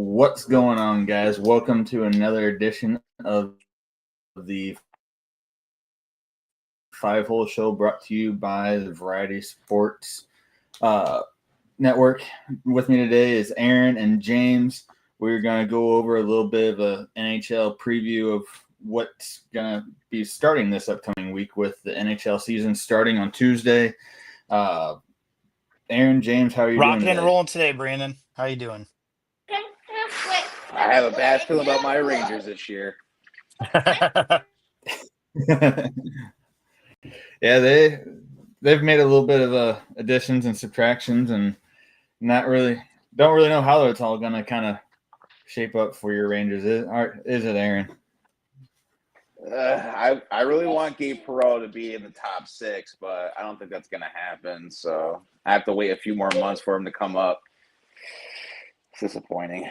What's going on, guys? Welcome to another edition of the Five-Hole Show brought to you by the Variety Sports Network. With me today is Aaron and James. We're going to go over a little bit of a NHL preview of what's going to be starting this upcoming week with the NHL season starting on Tuesday. Aaron, James, how are you doing Rocking today? and rolling today, Brandon. How you doing? I have a bad feeling about my Rangers this year. Yeah, they've made a little bit of additions and subtractions, and don't really know how it's all going to kind of shape up for your Rangers. Is it, Aaron? I really want Gabe Perreault to be in the top 6, but I don't think that's going to happen. So I have to wait a few more months for him to come up. It's disappointing.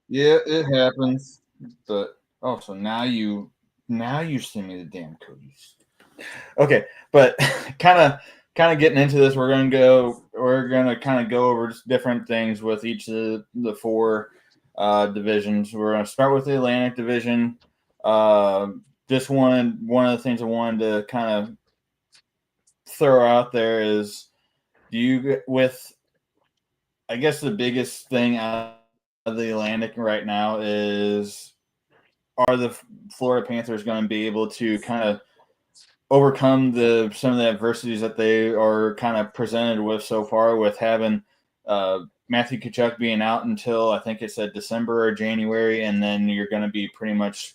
Yeah, it happens. But so now you send me the damn cookies. Okay, but kind of getting into this, we're gonna kind of go over just different things with each of the four divisions. We're gonna start with the Atlantic Division. Just one of the things I wanted to kind of throw out there is, I guess the biggest thing out of the Atlantic right now is, are the Florida Panthers going to be able to kind of overcome some of the adversities that they are kind of presented with so far, with having Matthew Tkachuk being out until I think it said December or January, and then you're going to be pretty much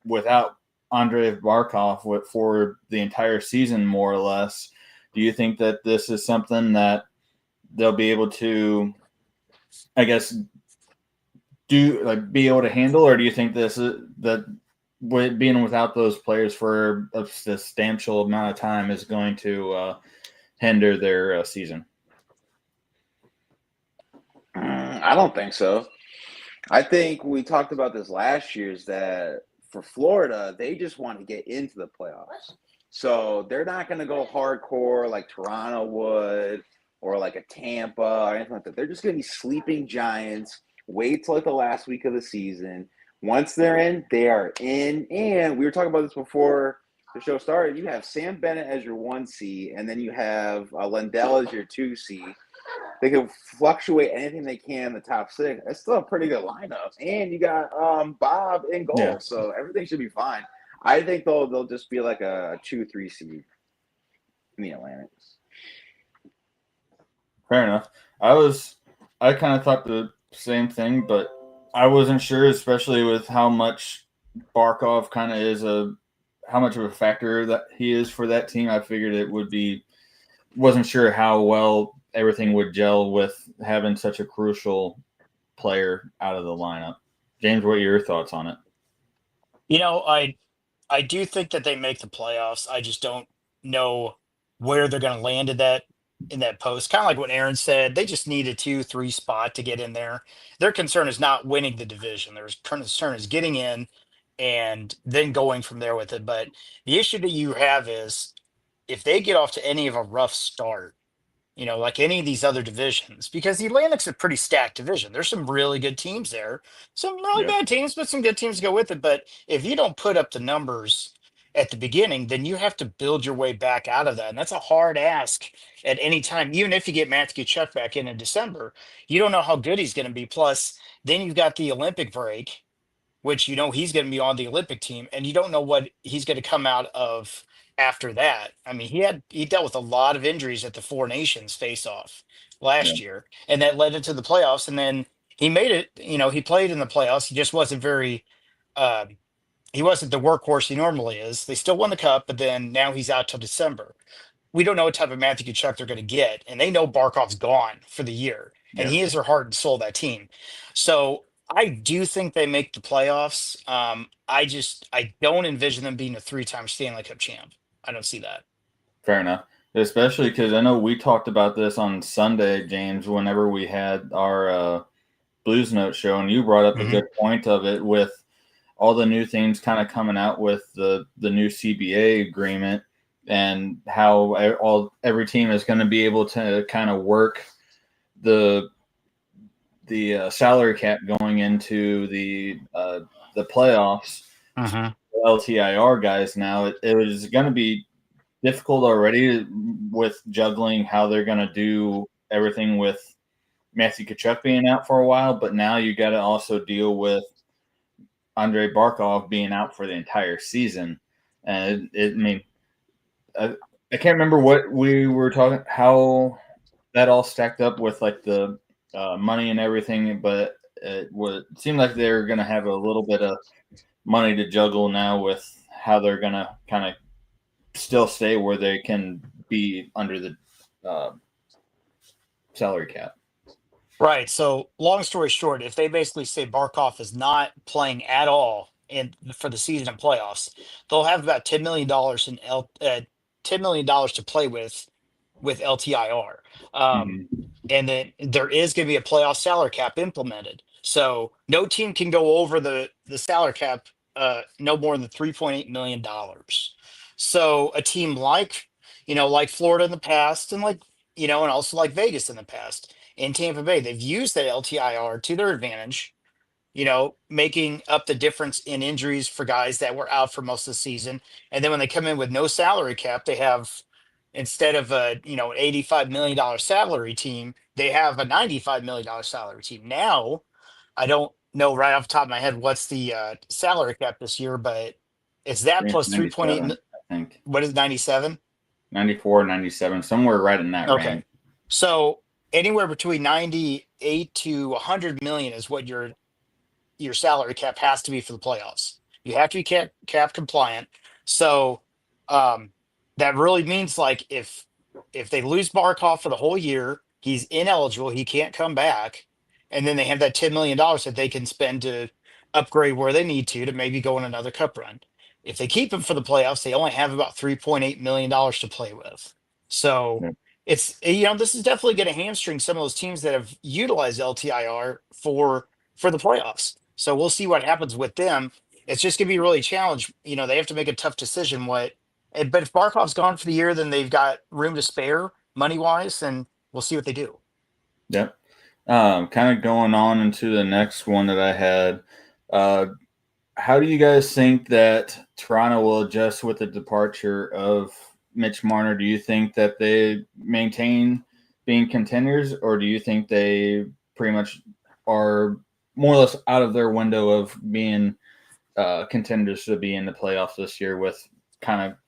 without Andrei Barkov for the entire season, more or less. Do you think that this is something that they'll be able to, I guess, be able to handle, or do you think that being without those players for a substantial amount of time is going to hinder their season? I don't think so. I think we talked about this last year, is that for Florida, they just want to get into the playoffs. So they're not going to go hardcore like Toronto would, or like a Tampa or anything like that. They're just going to be sleeping giants. Wait till like the last week of the season. Once they're in, they are in. And we were talking about this before the show started. You have Sam Bennett as your 1 seed, and then you have Lundell as your 2 seed. They can fluctuate anything they can in the top 6. That's still a pretty good lineup. And you got Bob in goal, so everything should be fine. I think they'll just be like a 2-3 seed in the Atlantic. Fair enough. I kind of thought the same thing, but I wasn't sure, especially with how much Barkov kind of is how much of a factor that he is for that team. I figured wasn't sure how well everything would gel with having such a crucial player out of the lineup. James, what are your thoughts on it? I do think that they make the playoffs. I just don't know where they're going to land in that post. Kind of like what Aaron said, they just need a 2-3 spot to get in there. Their concern is not winning the division. Their concern is getting in and then going from there with it. But the issue that you have is, if they get off to any of a rough start, like any of these other divisions, because the Atlantic's a pretty stacked division. There's some really good teams there, some really bad teams, but some good teams to go with it. But if you don't put up the numbers at the beginning, then you have to build your way back out of that. And that's a hard ask at any time. Even if you get Matthew Tkachuk back in December, you don't know how good he's going to be. Plus, then you've got the Olympic break, which he's going to be on the Olympic team, and you don't know what he's going to come out of after that. I mean, he dealt with a lot of injuries at the Four Nations face-off last year, and that led into the playoffs. And then he made it. He played in the playoffs. He just wasn't he wasn't the workhorse he normally is. They still won the cup, but then now he's out till December. We don't know what type of Matthew Tkachuk they're going to get, and they know Barkov's gone for the year, and he is their heart and soul of that team. So I do think they make the playoffs. I don't envision them being a 3-time Stanley Cup champ. I don't see that. Fair enough. Especially because I know we talked about this on Sunday, James, whenever we had our Blues Note show, and you brought up a good point of it with all the new things kind of coming out with the new CBA agreement, and how every team is going to be able to kind of work the the salary cap going into the playoffs. Mhm. LTIR guys now, it was going to be difficult already with juggling how they're going to do everything with Matthew Tkachuk being out for a while, but now you got to also deal with Andrei Barkov being out for the entire season. And I mean, I can't remember what we were talking, how that all stacked up with like the money and everything, but it seemed like they were going to have a little bit of money to juggle now with how they're going to kind of still stay where they can be under the salary cap. Right. So, long story short, if they basically say Barkov is not playing at all for the season and playoffs, they'll have about $10 million $10 million to play with LTIR. Um, Mm-hmm. and then there is going to be a playoff salary cap implemented. So no team can go over the salary cap no more than $3.8 million. So a team like Florida in the past, and and also like Vegas in the past, in Tampa Bay, they've used that LTIR to their advantage, making up the difference in injuries for guys that were out for most of the season. And then when they come in with no salary cap, they have, instead of an $85 million salary team, they have a $95 million salary team. Now, I don't know right off the top of my head what's the salary cap this year, but it's that plus 3.8. 97, I think. What is 97? 94, 97, somewhere right in that Okay. range. So anywhere between 98 to 100 million is what your salary cap has to be for the playoffs. You have to be cap compliant. So um, that really means, like, if they lose Barkov for the whole year, he's ineligible. He can't come back, and then they have that $10 million that they can spend to upgrade where they need to maybe go on another cup run. If they keep him for the playoffs, they only have about $3.8 million to play with. So Yeah. this is definitely going to hamstring some of those teams that have utilized LTIR for the playoffs. So we'll see what happens with them. It's just going to be really challenged. They have to make a tough decision. But if Barkov's gone for the year, then they've got room to spare money wise, and we'll see what they do. Yep. Kind of going on into the next one that I had. How do you guys think that Toronto will adjust with the departure of Mitch Marner? Do you think that they maintain being contenders, or do you think they pretty much are more or less out of their window of being contenders to be in the playoffs this year, with kind of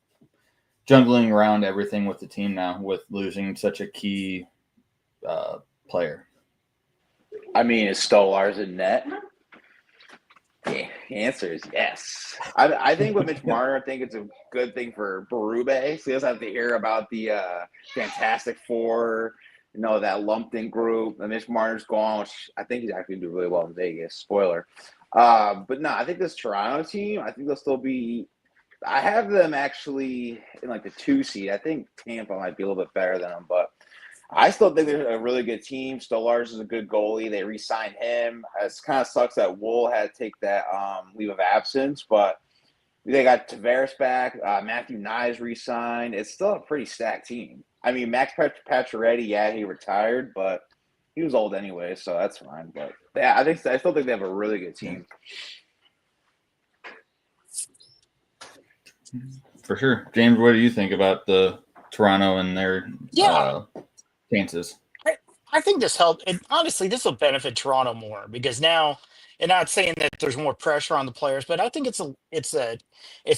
jungling around everything with the team now with losing such a key player? I mean, is Stolarz in net? The answer is yes. I think with Mitch Marner, I think it's a good thing for Berube, so he doesn't have to hear about the Fantastic Four, that lumped in group. And Mitch Marner's gone, which I think he's actually doing really well in Vegas. Spoiler. But no, I think this Toronto team, I think they'll still be. I have them actually in like the 2 seed. I think Tampa might be a little bit better than them, but I still think they're a really good team. Stolarz is a good goalie. They re-signed him. It kind of sucks that Wool had to take that leave of absence, but they got Tavares back. Matthew Nyes re-signed. It's still a pretty stacked team. I mean, Max Pacioretty, yeah, he retired, but he was old anyway, so that's fine. But yeah, I still think they have a really good team. For sure. James, what do you think about the Toronto and their chances? I think this helped. And honestly, this will benefit Toronto more because now, and not saying that there's more pressure on the players, but I think it's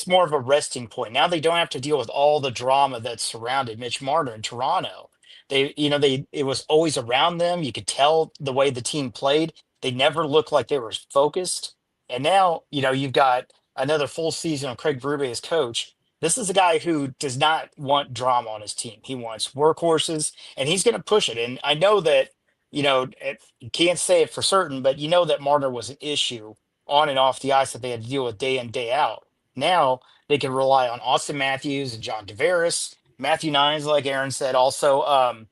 more of a resting point. Now they don't have to deal with all the drama that surrounded Mitch Marner in Toronto. It was always around them. You could tell the way the team played. They never looked like they were focused. And now, you've got another full season of Craig Berube as coach. This is a guy who does not want drama on his team. He wants workhorses, and he's going to push it. And I know that, you can't say it for certain, but you know that Marner was an issue on and off the ice that they had to deal with day in, day out. Now they can rely on Austin Matthews and John Tavares, Matthew Nines, like Aaron said, also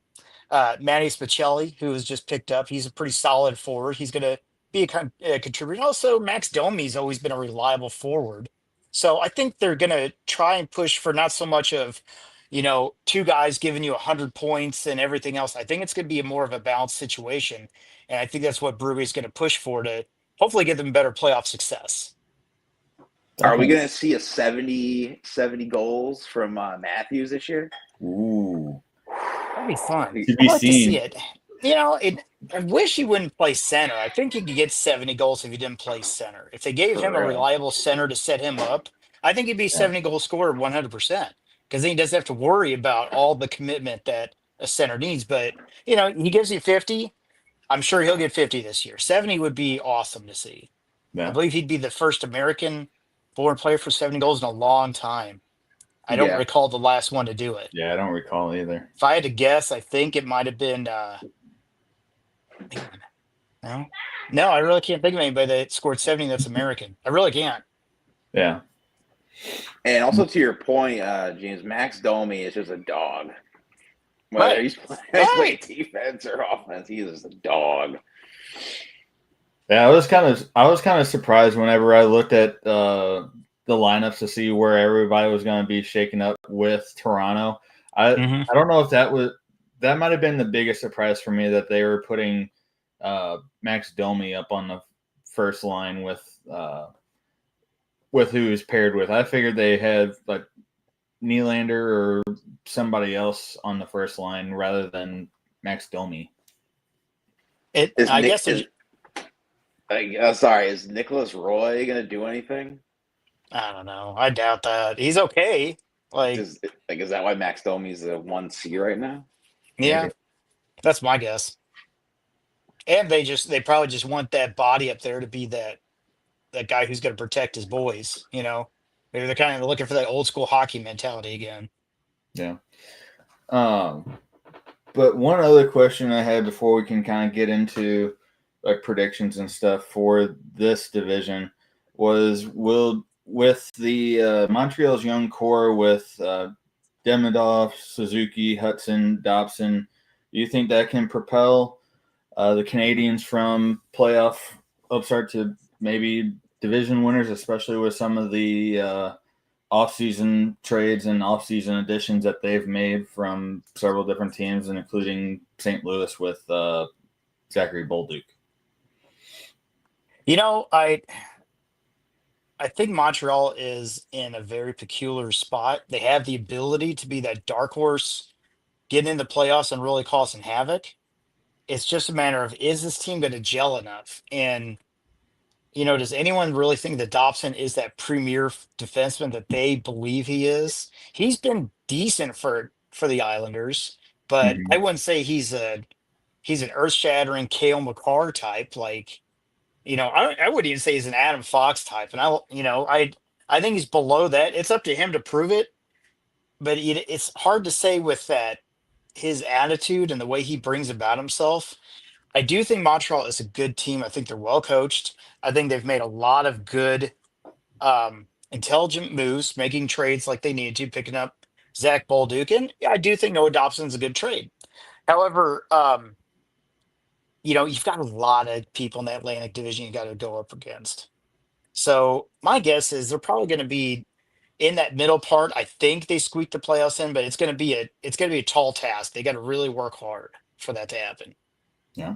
Manny Spichelli, who was just picked up. He's a pretty solid forward. He's going to be a contributor. Also, Max Domi's always been a reliable forward. So I think they're going to try and push for not so much of, two guys giving you 100 points and everything else. I think it's going to be more of a balanced situation. And I think that's what Brewery's going to push for to hopefully get them better playoff success. Are we going to see a 70 goals from Matthews this year? Ooh. That'd be fun. To be I'd like to see seen. it. I wish he wouldn't play center. I think he could get 70 goals if he didn't play center. If they gave him a reliable center to set him up, I think he'd be 70 goal scorer 100%. Because then he doesn't have to worry about all the commitment that a center needs. But, he gives you 50. I'm sure he'll get 50 this year. 70 would be awesome to see. Yeah. I believe he'd be the first American forward player for 70 goals in a long time. I don't recall the last one to do it. Yeah, I don't recall either. If I had to guess, I think it might have been No, I really can't think of anybody that scored 70 that's American. I really can't. Yeah. And also to your point, James, Max Domi is just a dog. Whether he's playing defense or offense, he is a dog. Yeah, I was kind of surprised whenever I looked at the lineups to see where everybody was going to be shaken up with Toronto. I don't know if that might have been the biggest surprise for me, that they were putting Max Domi up on the first line with who he's paired with. I figured they had like Nylander or somebody else on the first line rather than Max Domi. Is Nicholas Roy going to do anything? I don't know. I doubt that. He's okay. Is that why Max Domi's the 1C right now? Yeah, that's my guess. And they probably just want that body up there to be that guy who's going to protect his boys. Maybe they're kind of looking for that old school hockey mentality again. Yeah. But one other question I had before we can kind of get into like predictions and stuff for this division was, with the Montreal's young core with Demidov, Suzuki, Hudson, Dobson, do you think that can propel the Canadiens from playoff upstart to maybe division winners, especially with some of the off-season trades and off-season additions that they've made from several different teams, and including St. Louis with Zachary Bolduc? I think Montreal is in a very peculiar spot. They have the ability to be that dark horse, get into playoffs and really cause some havoc. It's just a matter of, is this team going to gel enough? And, does anyone really think that Dobson is that premier defenseman that they believe he is? He's been decent for the Islanders, but I wouldn't say he's an earth-shattering Cale Makar type. I wouldn't even say he's an Adam Fox type. And I think he's below that. It's up to him to prove it, but it's hard to say with that, his attitude and the way he brings about himself. I do think Montreal is a good team. I think they're well coached. I think they've made a lot of good, intelligent moves, making trades like they needed to, picking up Zach Bolduc. And I do think Noah Dobson's a good trade. However, you've got a lot of people in the Atlantic Division you got to go up against. So my guess is they're probably going to be in that middle part. I think they squeak the playoffs in, but it's going to be a tall task. They got to really work hard for that to happen. Yeah.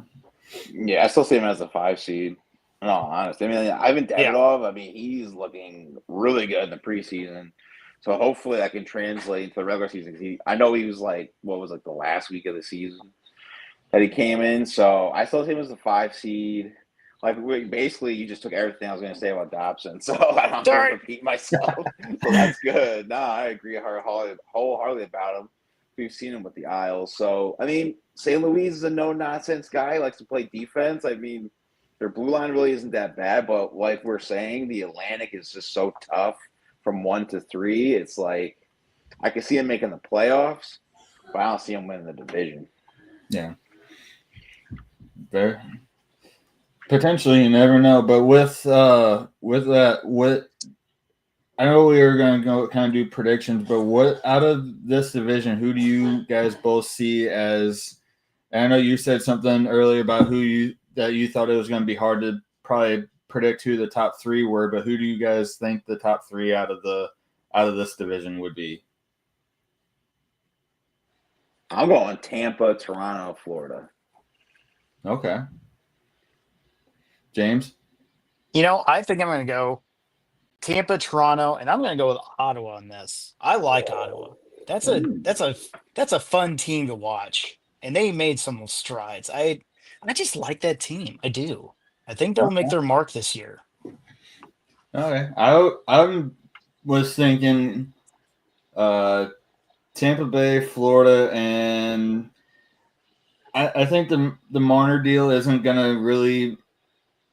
Yeah, I still see him as a 5 seed. No, honestly. I mean, Ivan Demidov, he's looking really good in the preseason. So hopefully that can translate into the regular season. I know he was the last week of the season that he came in. So I still see him as a 5 seed. Basically, you just took everything I was going to say about Dobson. So I don't have to repeat myself. So that's good. No, I agree wholeheartedly about him. We've seen him with the Isles. So, St. Louis is a no-nonsense guy. He likes to play defense. Their blue line really isn't that bad. But like we're saying, the Atlantic is just so tough from 1 to 3. It's like I can see him making the playoffs, but I don't see him winning the division. Yeah. Potentially, you never know. But with that, I know we were going to go kind of do predictions, but what out of this division, who do you guys both see as? I know you said something earlier about that you thought it was going to be hard to probably predict who the top 3 were, but who do you guys think the top 3 out of this division would be? I'm going Tampa, Toronto, Florida. Okay. James? I think I'm going to go Tampa, Toronto, and I'm going to go with Ottawa on this. I like Ottawa. That's a that's a that's a fun team to watch, and they made some strides. I just like that team. I do. I think they'll make their mark this year. Okay. I was thinking Tampa Bay, Florida, and I think the Marner deal isn't going to really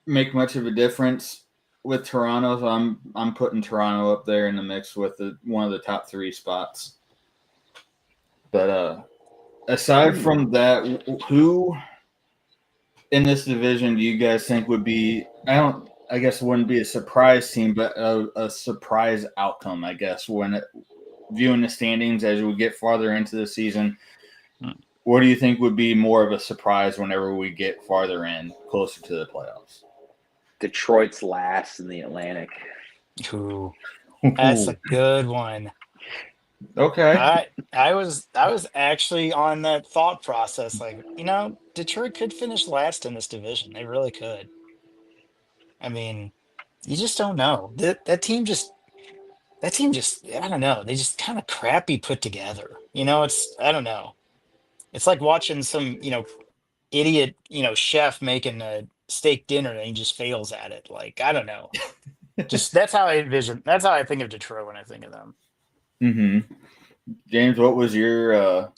make much of a difference with Toronto. So I'm putting Toronto up there in the mix with one of the top 3 spots. But aside from that, who in this division do you guys think would be? I guess it wouldn't be a surprise team, but a surprise outcome. I guess when viewing the standings as we get farther into the season. What do you think would be more of a surprise whenever we get farther in, closer to the playoffs? Detroit's last in the Atlantic. Ooh, that's a good one. Okay. I was actually on that thought process. Like, Detroit could finish last in this division. They really could. I mean, you just don't know. That team just I don't know. They just kind of crappy put together. I don't know. It's like watching some, idiot, chef making a steak dinner and he just fails at it. Like, I don't know. Just that's how I think of Detroit when I think of them. Mm-hmm. James, what was your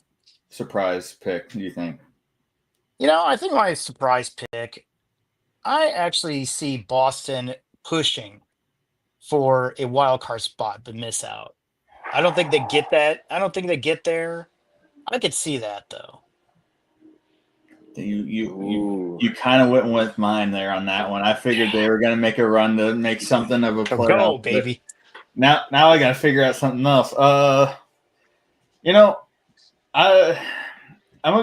surprise pick, do you think? I think my surprise pick, I actually see Boston pushing for a wild card spot but miss out. I don't think they get that. I don't think they get there. I could see that though. You kind of went with mine there on that one. I figured they were going to make a run to make something of a So playoff. go, baby. Now I got to figure out something else. I'm gonna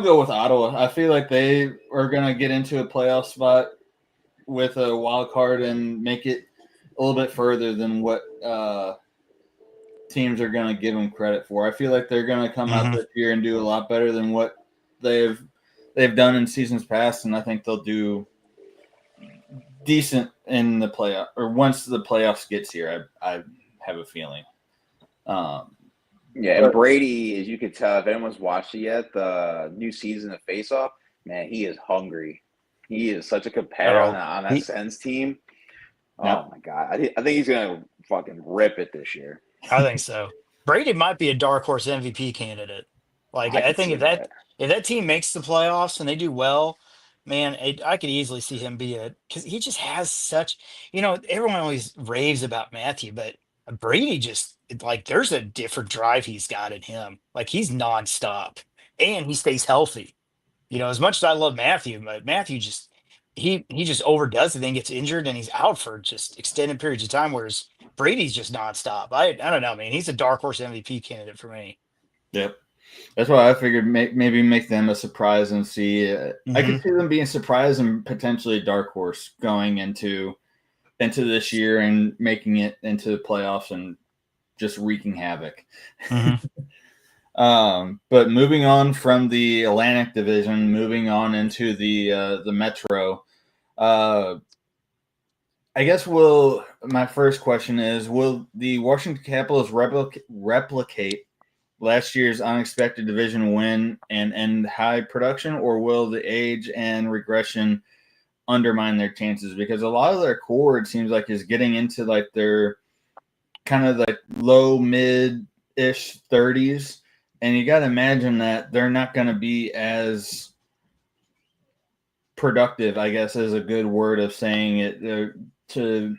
go with Ottawa. I feel like they are gonna get into a playoff spot with a wild card and make it a little bit further than what teams are gonna give them credit for. I feel like they're gonna come out this year and do a lot better than what they've done in seasons past, and I think they'll do decent in the playoff or once the playoffs gets here. I have a feeling. Yeah, and Brady, as you could tell, if anyone's watched it yet, the new season of Face Off, man, he is hungry. He is such a competitor on that Sens team. Oh my God, I think he's gonna fucking rip it this year. I think so. Brady might be a dark horse MVP candidate. Like, I think if that team makes the playoffs and they do well, man, I could easily see him because he just has such, everyone always raves about Matthew, but Brady just like there's a different drive he's got in him. Like he's nonstop and he stays healthy. As much as I love Matthew, but Matthew just he just overdoes it and gets injured and he's out for just extended periods of time, whereas Brady's just nonstop. I don't know, man. He's a dark horse MVP candidate for me. Yep. That's why I figured maybe make them a surprise and see. I could see them being surprised and potentially a dark horse going into this year and making it into the playoffs and just wreaking havoc. But moving on from the Atlantic Division, moving on into the Metro. I guess my first question is, will the Washington Capitals replicate last year's unexpected division win and end high production, or will the age and regression undermine their chances? Because a lot of their core, it seems like, is getting into like their kind of like low mid-ish 30s, and you got to imagine that they're not going to be as productive, I guess is a good word of saying it, to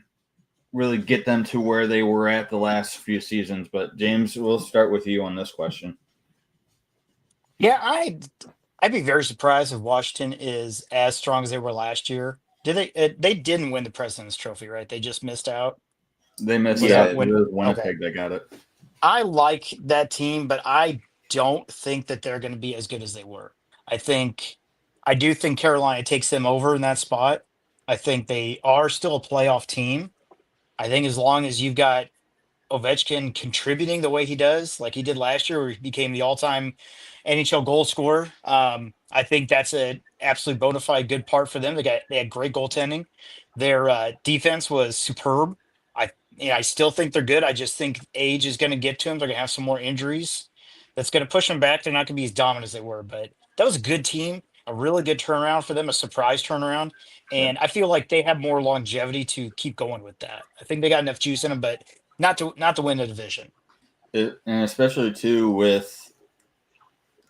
really get them to where they were at the last few seasons. But James, we'll start with you on this question. Yeah, I'd be very surprised if Washington is as strong as they were last year. Did they didn't win the President's Trophy, right? They just missed out. They missed out. It was Winnipeg that got it. I like that team, but I don't think that they're going to be as good as they were. I do think Carolina takes them over in that spot. I think they are still a playoff team. I think as long as you've got Ovechkin contributing the way he does, like he did last year, where he became the all-time NHL goal scorer. I think that's a absolute bona fide good part for them. They had great goaltending. Their defense was superb. I still think they're good. I just think age is going to get to them. They're going to have some more injuries. That's going to push them back. They're not going to be as dominant as they were. But that was a good team, a really good turnaround for them, a surprise turnaround. And I feel like they have more longevity to keep going with that. I think they got enough juice in them, but not to win the division. And especially too with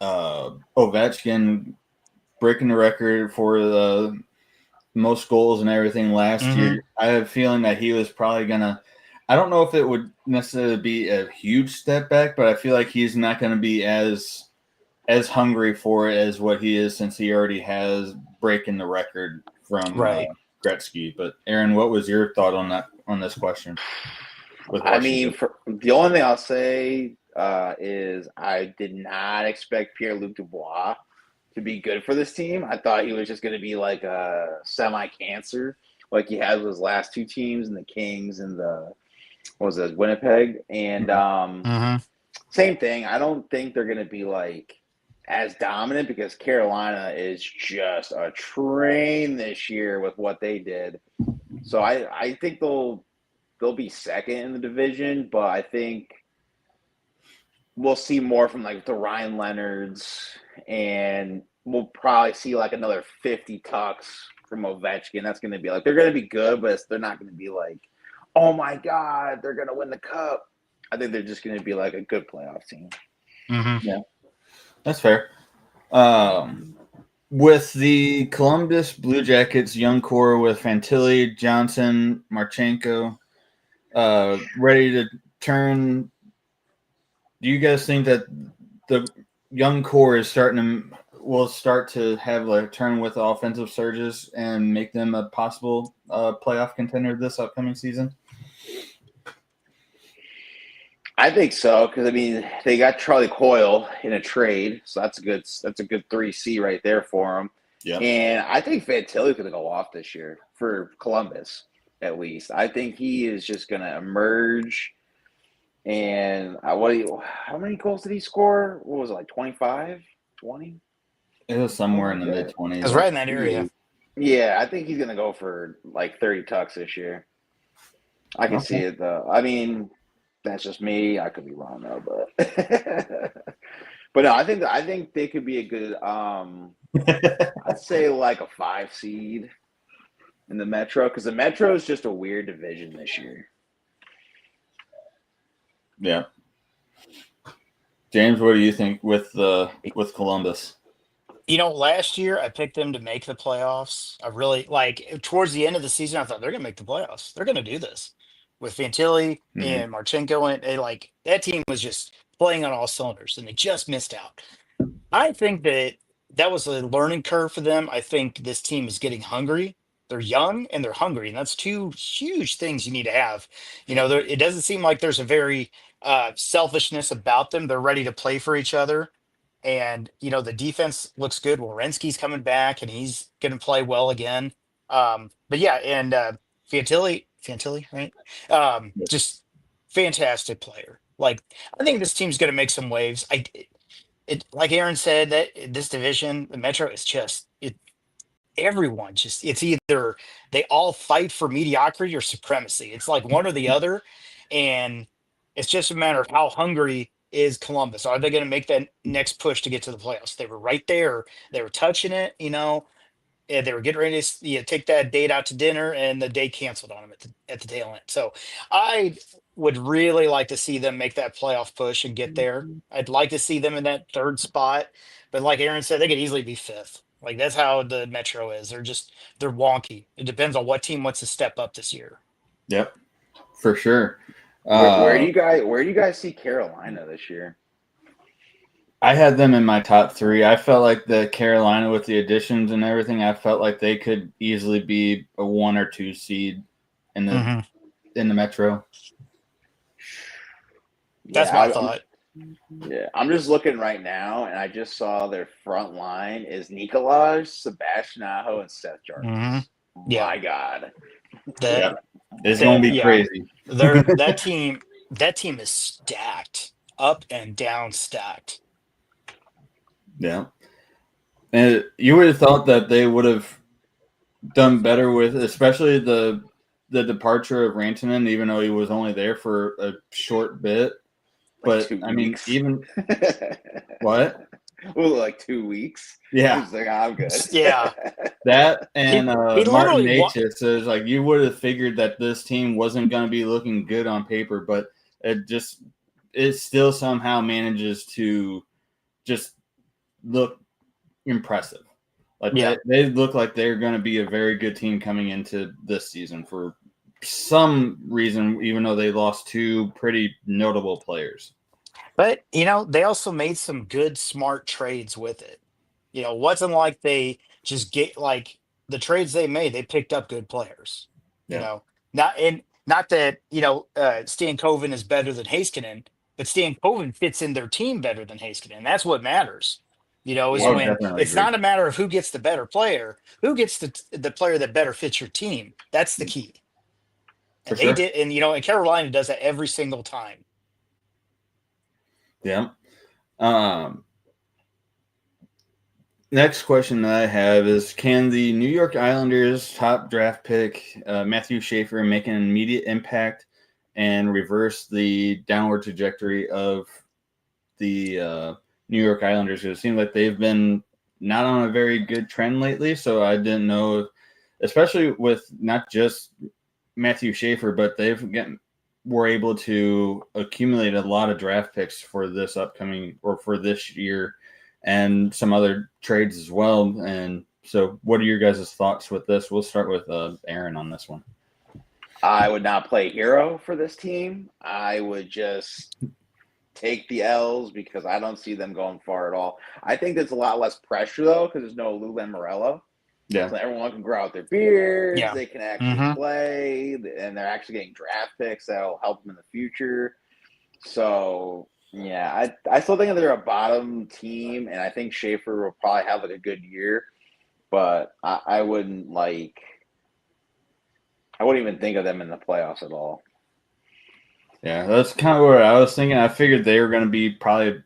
Ovechkin breaking the record for the most goals and everything last year. I have a feeling that he was probably gonna. I don't know if it would necessarily be a huge step back, but I feel like he's not going to be as hungry for it as what he is, since he already has breaking the record from Gretzky. But Aaron, what was your thought on this question? I mean, the only thing I'll say is I did not expect Pierre-Luc Dubois to be good for this team. I thought he was just going to be like a semi-cancer, like he had with his last two teams, and the Kings and Winnipeg. And same thing. I don't think they're going to be like as dominant, because Carolina is just a train this year with what they did. So I think they'll be second in the division, but I think we'll see more from like the Ryan Leonards, and we'll probably see like another 50 tucks from Ovechkin. That's going to be like, they're going to be good, but they're not going to be like, oh my God, they're going to win the cup. I think they're just going to be like a good playoff team. Yeah, that's fair. With the Columbus Blue Jackets young core with Fantilli, Johnson, Marchenko, ready to turn, do you guys think that the young core will start to have a turn with offensive surges and make them a possible playoff contender this upcoming season? I think so, because I mean they got Charlie Coyle in a trade, so that's a good 3C right there for them. Yeah, and I think Fantilli's going to go off this year for Columbus, at least. I think he is just going to emerge. And how many goals did he score? What was it, like 25, 20? It was somewhere in the mid-20s. It was right in that area. Yeah, I think he's going to go for like 30 tucks this year. I can see it, though. I mean, that's just me. I could be wrong, though, but but no, I think they could be a good I'd say like a 5 seed in the Metro, because the Metro is just a weird division this year. Yeah. James, what do you think with Columbus? Last year I picked them to make the playoffs. I really towards the end of the season, I thought they're going to make the playoffs. They're going to do this with Fantilli and Marchenko, and that team was just playing on all cylinders, and they just missed out. I think that was a learning curve for them. I think this team is getting hungry. They're young and they're hungry, and that's two huge things you need to have. It doesn't seem like there's a very selfishness about them. They're ready to play for each other. And, the defense looks good. Werenski's coming back, and he's going to play well again. But yeah, and Fantilli, right? Just fantastic player. I think this team's going to make some waves. Like Aaron said, that this division, the Metro, is just everyone it's either they all fight for mediocrity or supremacy. It's like one or the other, and it's just a matter of how hungry is Columbus. Are they going to make that next push to get to the playoffs? They were right there. They were touching it, and they were getting ready to take that date out to dinner, and the date canceled on them at the tail end. So I would really like to see them make that playoff push and get there. I'd like to see them in that third spot, but like Aaron said, they could easily be fifth. That's how the Metro is. They're wonky. It depends on what team wants to step up this year. Yep, for sure. Where do you guys see Carolina this year? I had them in my top 3. I felt like the Carolina, with the additions and everything, I felt like they could easily be a 1 or 2 seed in the Metro. That's my thought. I'm just looking right now, and I just saw their front line is Nikolaj, Sebastian Aho, and Seth Jarvis. My God. It's going to be crazy. That team that team is stacked, up and down stacked. Yeah. And you would have thought that they would have done better with, especially the departure of Rantanen, even though he was only there for a short bit. Like But 2 I mean, weeks. even what? Well, like 2 weeks. Yeah, He's like, I'm good. Yeah. that and He Martin literally Necas is like you would have figured that this team wasn't going to be looking good on paper, but it still somehow manages to just look impressive. Like Yeah. they look like they're going to be a very good team coming into this season for some reason, even though they lost two pretty notable players. But, they also made some good, smart trades with it. It wasn't like they just get like the trades they made, they picked up good players. You Yeah. know, not that, Stan Coven is better than Heiskanen, but Stan Coven fits in their team better than Heiskanen. That's what matters. Is I would Yeah. when definitely it's agree. not a matter of who gets the better player, who gets the player that better fits your team. That's the key. For And they sure. did, and Carolina does that every single time. Yeah. Next question that I have is: can the New York Islanders' top draft pick Matthew Schaefer make an immediate impact and reverse the downward trajectory of the New York Islanders? Because it seems like they've been not on a very good trend lately. So I didn't know, especially with not just Matthew Schaefer, but were able to accumulate a lot of draft picks for this upcoming or for this year and some other trades as well. And so what are your guys' thoughts with this? We'll start with Aaron on this one. I would not play hero for this team. I would just take the L's because I don't see them going far at all. I think there's a lot less pressure, though, because there's no Lou Lamoriello. Yeah. So everyone can grow out their beards. Yeah. They can actually play, and they're actually getting draft picks that'll help them in the future. So, yeah, I still think they're a bottom team, and I think Schaefer will probably have like a good year. But I wouldn't even think of them in the playoffs at all. Yeah, that's kind of what I was thinking. I figured they were going to be probably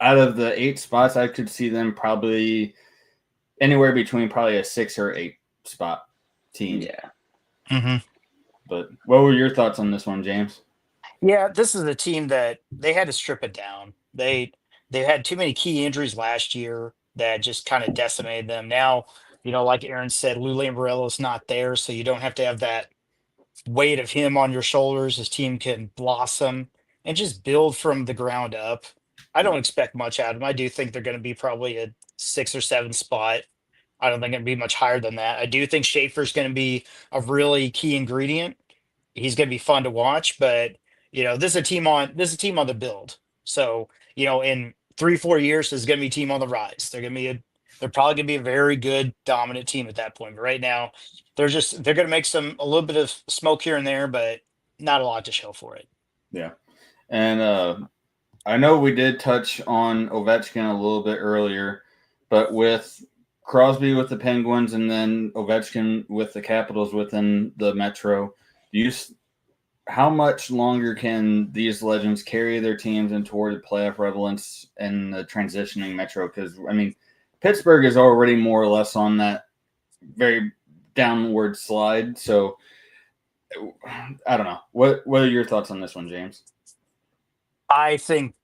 out of the 8 spots, I could see them probably anywhere between probably a 6 or 8 spot team. Yeah. Mm-hmm. But what were your thoughts on this one, James? Yeah, this is a team that they had to strip it down. They had too many key injuries last year that just kind of decimated them. Now, like Aaron said, Lou Lamoriello's not there, so you don't have to have that weight of him on your shoulders. His team can blossom and just build from the ground up. I don't expect much out of them. I do think they're going to be probably a 6 or 7 spot. I don't think it'll be much higher than that. I do think Schaefer's going to be a really key ingredient. He's going to be fun to watch, but this is a team on the build. So in 3-4 years, this is going to be a team on the rise. They're probably going to be a very good dominant team at that point. But right now, they're going to make a little bit of smoke here and there, but not a lot to show for it. Yeah, and I know we did touch on Ovechkin a little bit earlier, but with Crosby with the Penguins and then Ovechkin with the Capitals within the Metro, how much longer can these legends carry their teams in toward playoff relevance and the transitioning Metro? Because, I mean, Pittsburgh is already more or less on that very downward slide. So, I don't know. What are your thoughts on this one, James? I think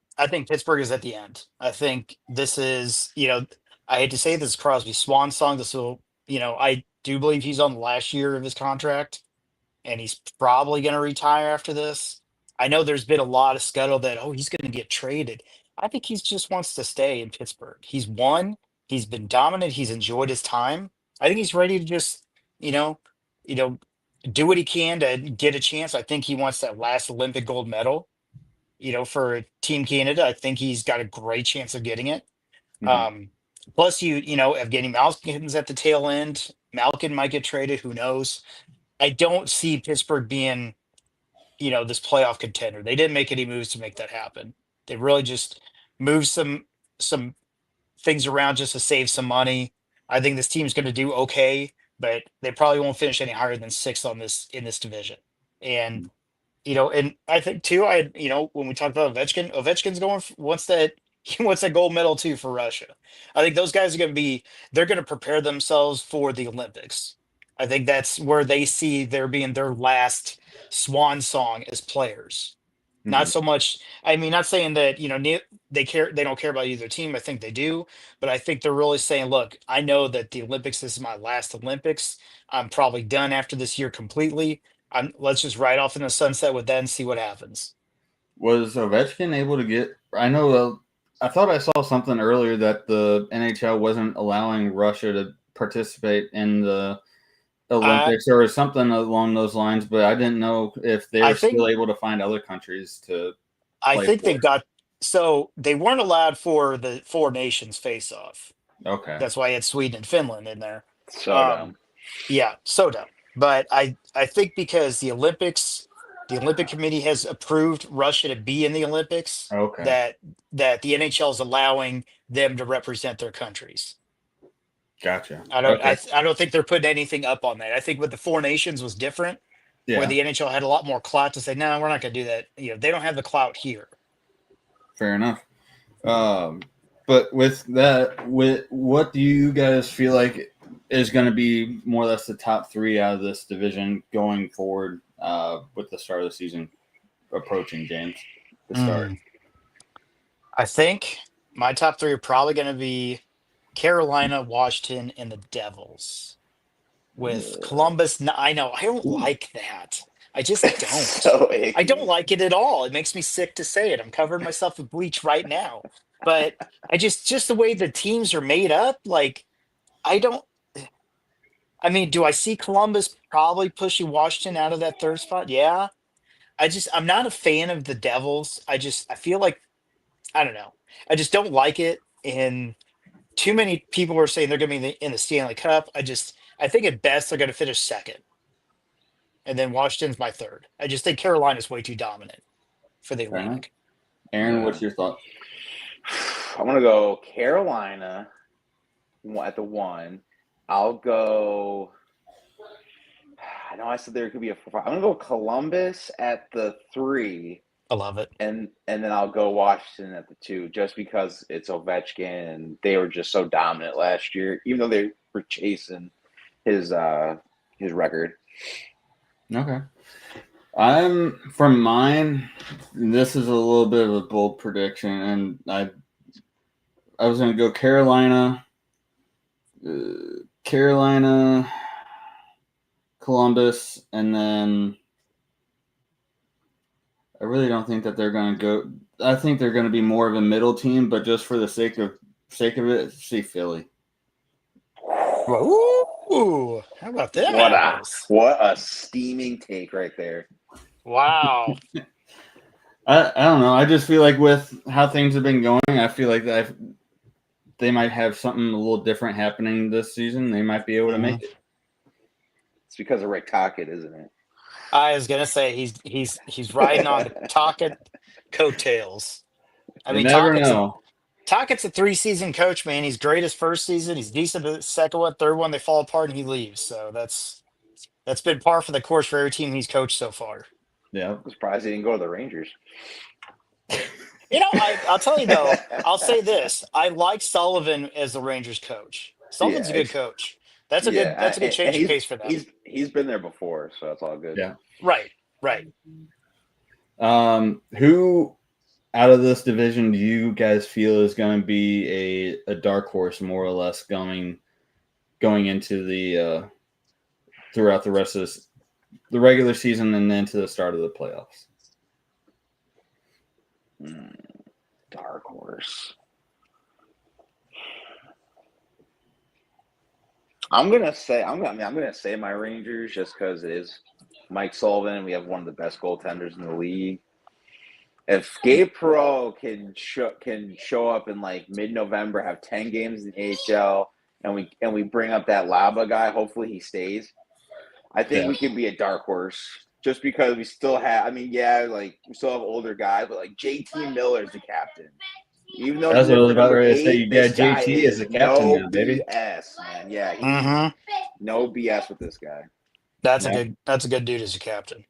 Pittsburgh is at the end. I think this is, I hate to say this is Crosby's swan song. This will, I do believe he's on the last year of his contract, and he's probably going to retire after this. I know there's been a lot of scuttle that, he's going to get traded. I think he just wants to stay in Pittsburgh. He's won. He's been dominant. He's enjoyed his time. I think he's ready to just, you know, you know, do what he can to get a chance. I think he wants that last Olympic gold medal, for Team Canada. I think he's got a great chance of getting it. Mhm. Plus, Evgeny Malkin's at the tail end. Malkin might get traded. Who knows? I don't see Pittsburgh being, this playoff contender. They didn't make any moves to make that happen. They really just moved some things around just to save some money. I think this team's going to do okay, but they probably won't finish any higher than 6th in this division. And And I think too, when we talked about Ovechkin's going wants that he wants that gold medal too for Russia. I think those guys they're going to prepare themselves for the Olympics. I think that's where they see there being their last swan song as players. Not Mhm. so much. I mean, not saying that they don't care about either team. I think they do, but I think they're really saying, look, I know that the Olympics, this is my last Olympics. I'm probably done after this year completely. Let's just ride off in the sunset with that and see what happens. Was Ovechkin able to get? I know. I thought I saw something earlier that the NHL wasn't allowing Russia to participate in the I Olympics or something along those lines, but I didn't know if they I were think still able to find other countries to I play think for. they've got so they weren't allowed for the four nations face off. Okay. That's why you had Sweden and Finland in there. So Um, dumb. yeah, so dumb. But I think because the Olympic Committee has approved Russia to be in the Olympics, Okay. that the NHL is allowing them to represent their countries. Gotcha. I don't Okay. I don't think they're putting anything up on that. I think with the four nations was different, where Yeah. the NHL had a lot more clout to say, no, we're not going to do that. They don't have the clout here. Fair enough. But with that, with what do you guys feel like is going to be more or less the top three out of this division going forward with the start of the season approaching, James? The start. I think my top three are probably going to be Carolina, Washington, and the Devils. With Columbus, I know I don't like that. I just don't. So I don't icky. like it at all. It makes me sick to say it. I'm covering myself with bleach right now. But I just the way the teams are made up, like I don't. I mean, do I see Columbus probably pushing Washington out of that third spot? Yeah. I'm not a fan of the Devils. I feel like I don't know. I just don't like it. And too many people are saying they're going to be in the Stanley Cup. I think at best they're going to finish second, and then Washington's my third. I just think Carolina's way too dominant for the Fair enough. Atlantic. Aaron, Yeah. what's your thought? I'm gonna go Carolina at the one. I'll go. I know I said there could be a 4. I'm gonna go Columbus at the 3, I love it. and then I'll go Washington at the 2, just because it's Ovechkin and they were just so dominant last year, even though they were chasing his record. Okay. I'm from mine. This is a little bit of a bold prediction, and I was going to go Carolina, Columbus, and then I really don't think that they're going to go. I think they're going to be more of a middle team, but just for the sake of it, see Philly. Ooh, how about them apples? What a steaming take right there. Wow. I don't know. I just feel like with how things have been going, I feel like they might have something a little different happening this season. They might be able to make it. It's because of Rick Tocchet, isn't it? I was gonna say he's riding on the Tocchet coattails. I You mean, never know. Tockett's a 3-season coach, man. He's great his first season. He's decent the second one, third one they fall apart and he leaves. So that's been par for the course for every team he's coached so far. Yeah. I'm surprised he didn't go to the Rangers. I'll tell you though. I'll say this: I like Sullivan as the Rangers coach. Sullivan's a good coach. That's a good change of pace for them. He's been there before, so that's all good. Yeah. Right. Who out of this division do you guys feel is going to be a dark horse, more or less, going into the throughout the rest of the regular season and then to the start of the playoffs? Dark horse. I'm gonna say my Rangers just because it is Mike Sullivan and we have one of the best goaltenders in the league. If Gabe Perreault can show up in like mid-November, have 10 games in the AHL, and we bring up that Laba guy, hopefully he stays. I think we can be a dark horse just because we still have. We still have older guys, but like JT Miller's the captain. Even though that's what I was about number to say. 8, You got JT as the captain now, baby. BS, man. Yeah, no BS with this guy. That's a good dude as a captain.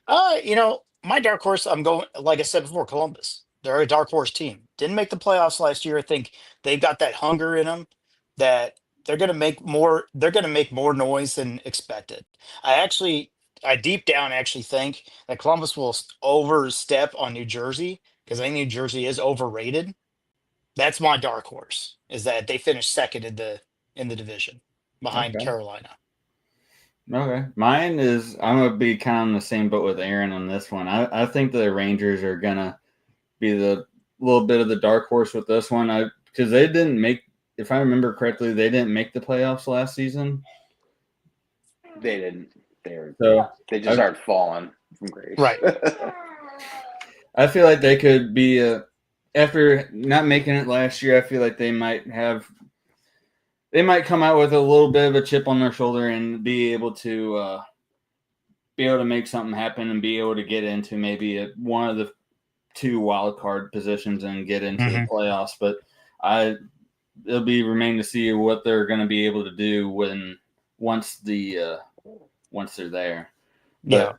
My dark horse, I'm going, like I said before, Columbus. They're a dark horse team. Didn't make the playoffs last year. I think they've got that hunger in them that they're going to make more noise than expected. I deep down actually think that Columbus will overstep on New Jersey because I think New Jersey is overrated. That's my dark horse, is that they finished second in the division behind Okay. Carolina. Okay. Mine is I'm gonna be kind of in the same boat with Aaron on this one. I think the Rangers are gonna be the little bit of the dark horse with this one. Because they didn't make, if I remember correctly, they didn't make the playoffs last season. They didn't. They just started falling from grace. Right. I feel like they could be after not making it last year. I feel like they might come out with a little bit of a chip on their shoulder and be able to make something happen and be able to get into maybe one of the 2 wild card positions and get into the playoffs. But it'll be remain to see what they're going to be able to do once they're there. But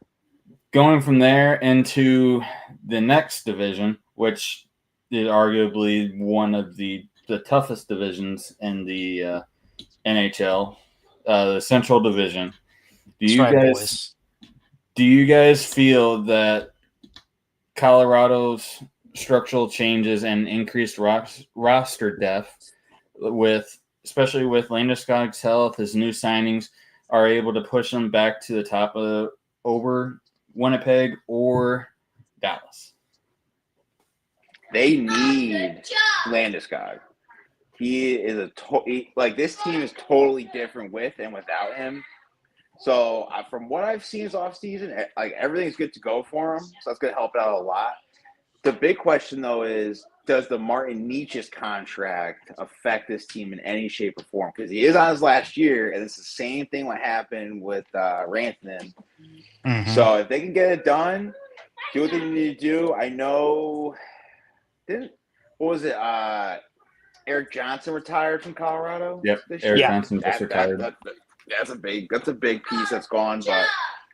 going from there into the next division, which is arguably one of the toughest divisions in the NHL, the Central Division. Do you guys feel that Colorado's structural changes and increased roster depth, especially with Landeskog's health, his new signings, are able to push them back to the top over Winnipeg or Dallas? They need Landeskog. He is this team is totally different with and without him. So from what I've seen this offseason, everything's good to go for him. So that's going to help out a lot. The big question, though, is does the Martin Necas contract affect this team in any shape or form? Because he is on his last year, and it's the same thing what happened with Rantanen. So if they can get it done, do what they need to do. I know Eric Johnson retired from Colorado? Yep, Eric Johnson just retired. That's a big piece that's gone, but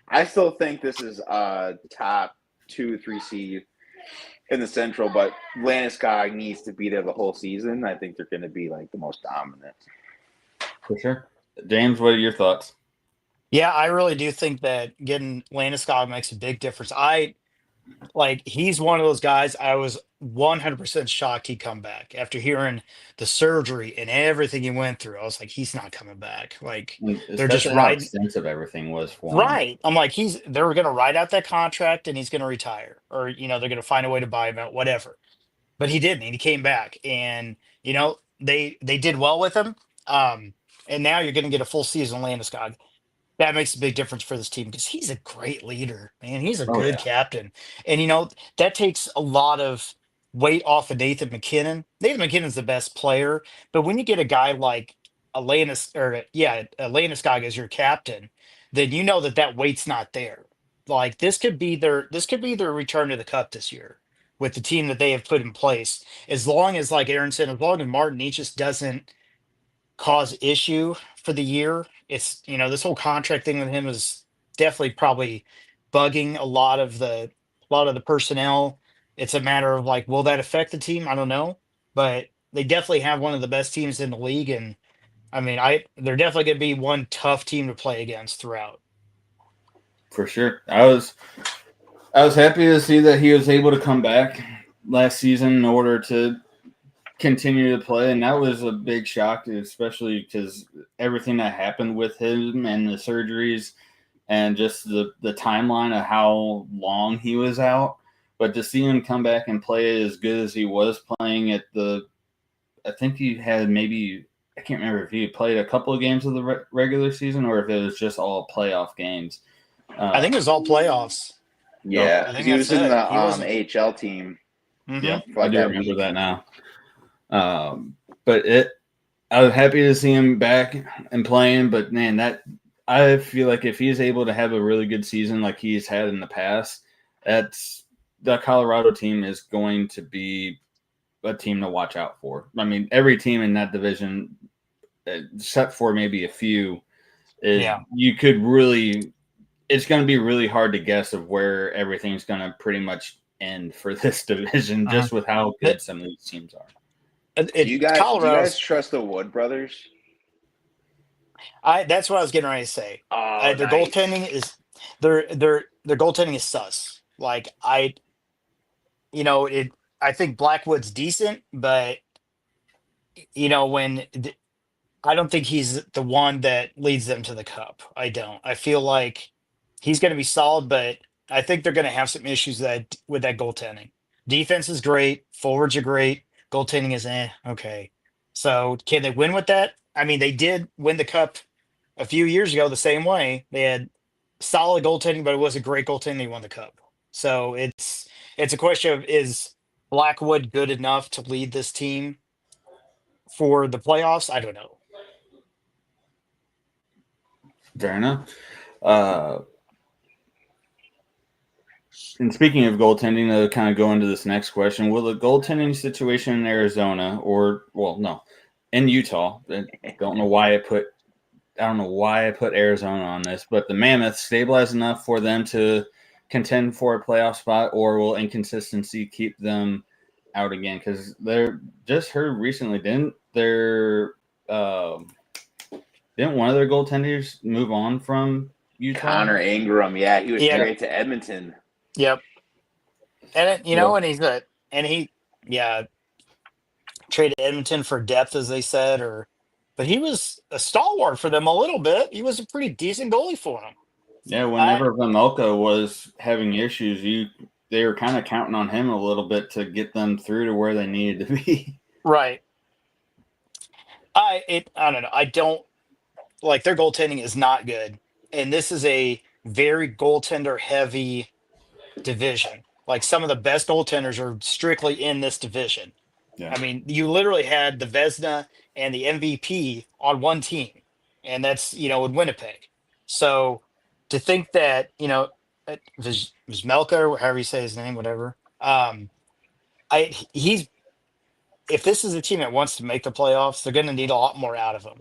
I still think this is top 2-3 seed in the Central, but Landeskog needs to be there the whole season. I think they're going to be the most dominant. For sure. James, what are your thoughts? Yeah, I really do think that getting Landeskog makes a big difference. He's one of those guys I was 100% shocked he'd come back after hearing the surgery and everything he went through. I was like, he's not coming back. They're just how extensive everything was for him. Right. I'm like, they're going to write out that contract and he's going to retire, or they're going to find a way to buy him out, whatever. But he didn't. He came back, and they did well with him. And now you're going to get a full season Landeskog. That makes a big difference for this team because he's a great leader, man. He's a good captain. And, that takes a lot of weight off of Nathan McKinnon. Nathan McKinnon's the best player. But when you get a guy like Landeskog as your captain, then you know that weight's not there. This could be their return to the cup this year with the team that they have put in place. As long as, like Aaron said, as long as Martin Necas doesn't cause issue for the year, it's this whole contract thing with him is definitely probably bugging a lot of the personnel. It's a matter of will that affect the team? I don't know, but they definitely have one of the best teams in the league, and I mean, they're definitely going to be one tough team to play against throughout. For sure, I was happy to see that he was able to come back last season in order to continue to play, and that was a big shock, especially because everything that happened with him and the surgeries and just the timeline of how long he was out. But to see him come back and play as good as he was playing I think he had I can't remember if he played a couple of games of the regular season or if it was just all playoff games. I think it was all playoffs. Yeah, I think he was in the AHL team. Yeah, I do remember that now. But I was happy to see him back and playing. But man, I feel like if he's able to have a really good season like he's had in the past, the Colorado team is going to be a team to watch out for. I mean, every team in that division, except for maybe a few, you could really it's going to be really hard to guess of where everything's going to pretty much end for this division, just with how good some of these teams are. Do you guys trust the Wood brothers? That's what I was getting ready to say. Oh, Their nice. goaltending is their goaltending is sus. Like I think Blackwood's decent, but I don't think he's the one that leads them to the cup. I don't. I feel like he's going to be solid, but I think they're going to have some issues with that goaltending. Defense is great, forwards are great, goaltending is okay. So can they win with that? I mean, they did win the cup a few years ago the same way. They had solid goaltending, but it wasn't great goaltending. They won the cup. So it's a question of, is Blackwood good enough to lead this team for the playoffs? I don't know. Fair enough. And speaking of goaltending, to kind of go into this next question, will the goaltending situation in Arizona in Utah, I don't know why I put Arizona on this, but the Mammoths stabilize enough for them to contend for a playoff spot, or will inconsistency keep them out again? Because they're just heard recently, didn't one of their goaltenders move on from Utah? Connor Ingram, yeah, he was traded to Edmonton. Yep. And he traded Edmonton for depth, as they said, but he was a stalwart for them a little bit. He was a pretty decent goalie for them. Yeah, whenever Vejmelka was having issues, they were kind of counting on him a little bit to get them through to where they needed to be. Right. I don't know. I don't like their goaltending is not good, and this is a very goaltender heavy division. Like some of the best goaltenders are strictly in this division. Yeah. I mean, you literally had the Vezina and the MVP on one team, and that's in Winnipeg. So to think that Vizmelka, or however you say his name, whatever. If this is a team that wants to make the playoffs, they're going to need a lot more out of them.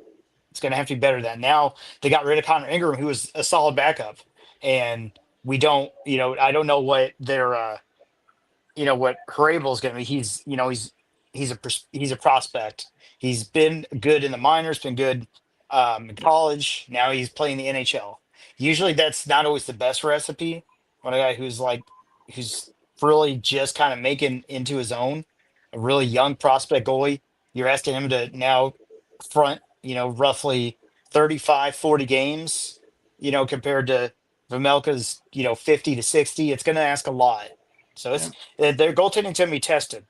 It's going to have to be better than that. Now they got rid of Connor Ingram, who was a solid backup, and we don't, I don't know what their, what Harable's going to be. He's a prospect. He's been good in the minors, been good in college. Now he's playing the NHL. Usually that's not always the best recipe. When a guy who's really just kind of making into his own, a really young prospect goalie, you're asking him to now front, roughly 35, 40 games, compared to Vejmelka's, 50 to 60. It's going to ask a lot. So their goaltending's going to be tested.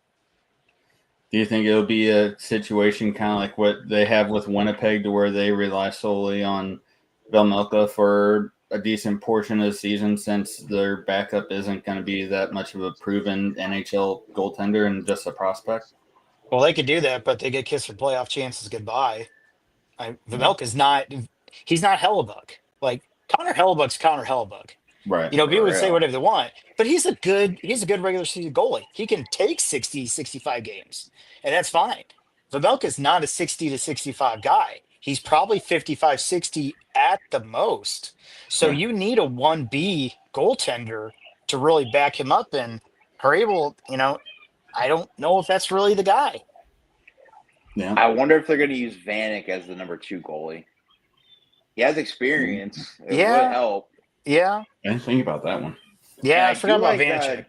Do you think it'll be a situation kind of like what they have with Winnipeg, to where they rely solely on Vejmelka for a decent portion of the season, since their backup isn't going to be that much of a proven NHL goaltender and just a prospect? Well, they could do that, but they get kissed for playoff chances goodbye. Vejmelka's not. He's not Hellebuck. Like Connor Hellebuck's Connor Hellebuck. Right. People would say whatever they want, but he's a good regular season goalie. He can take 60, 65 games, and that's fine. Vejmelka's not a 60 to 65 guy. He's probably 55, 60 at the most. So you need a 1B goaltender to really back him up. And Harable, I don't know if that's really the guy. Yeah. I wonder if they're going to use Vanek as the number 2 goalie. He has experience. It would help. Yeah. I didn't think about that one. Yeah, I forgot about Vanecek.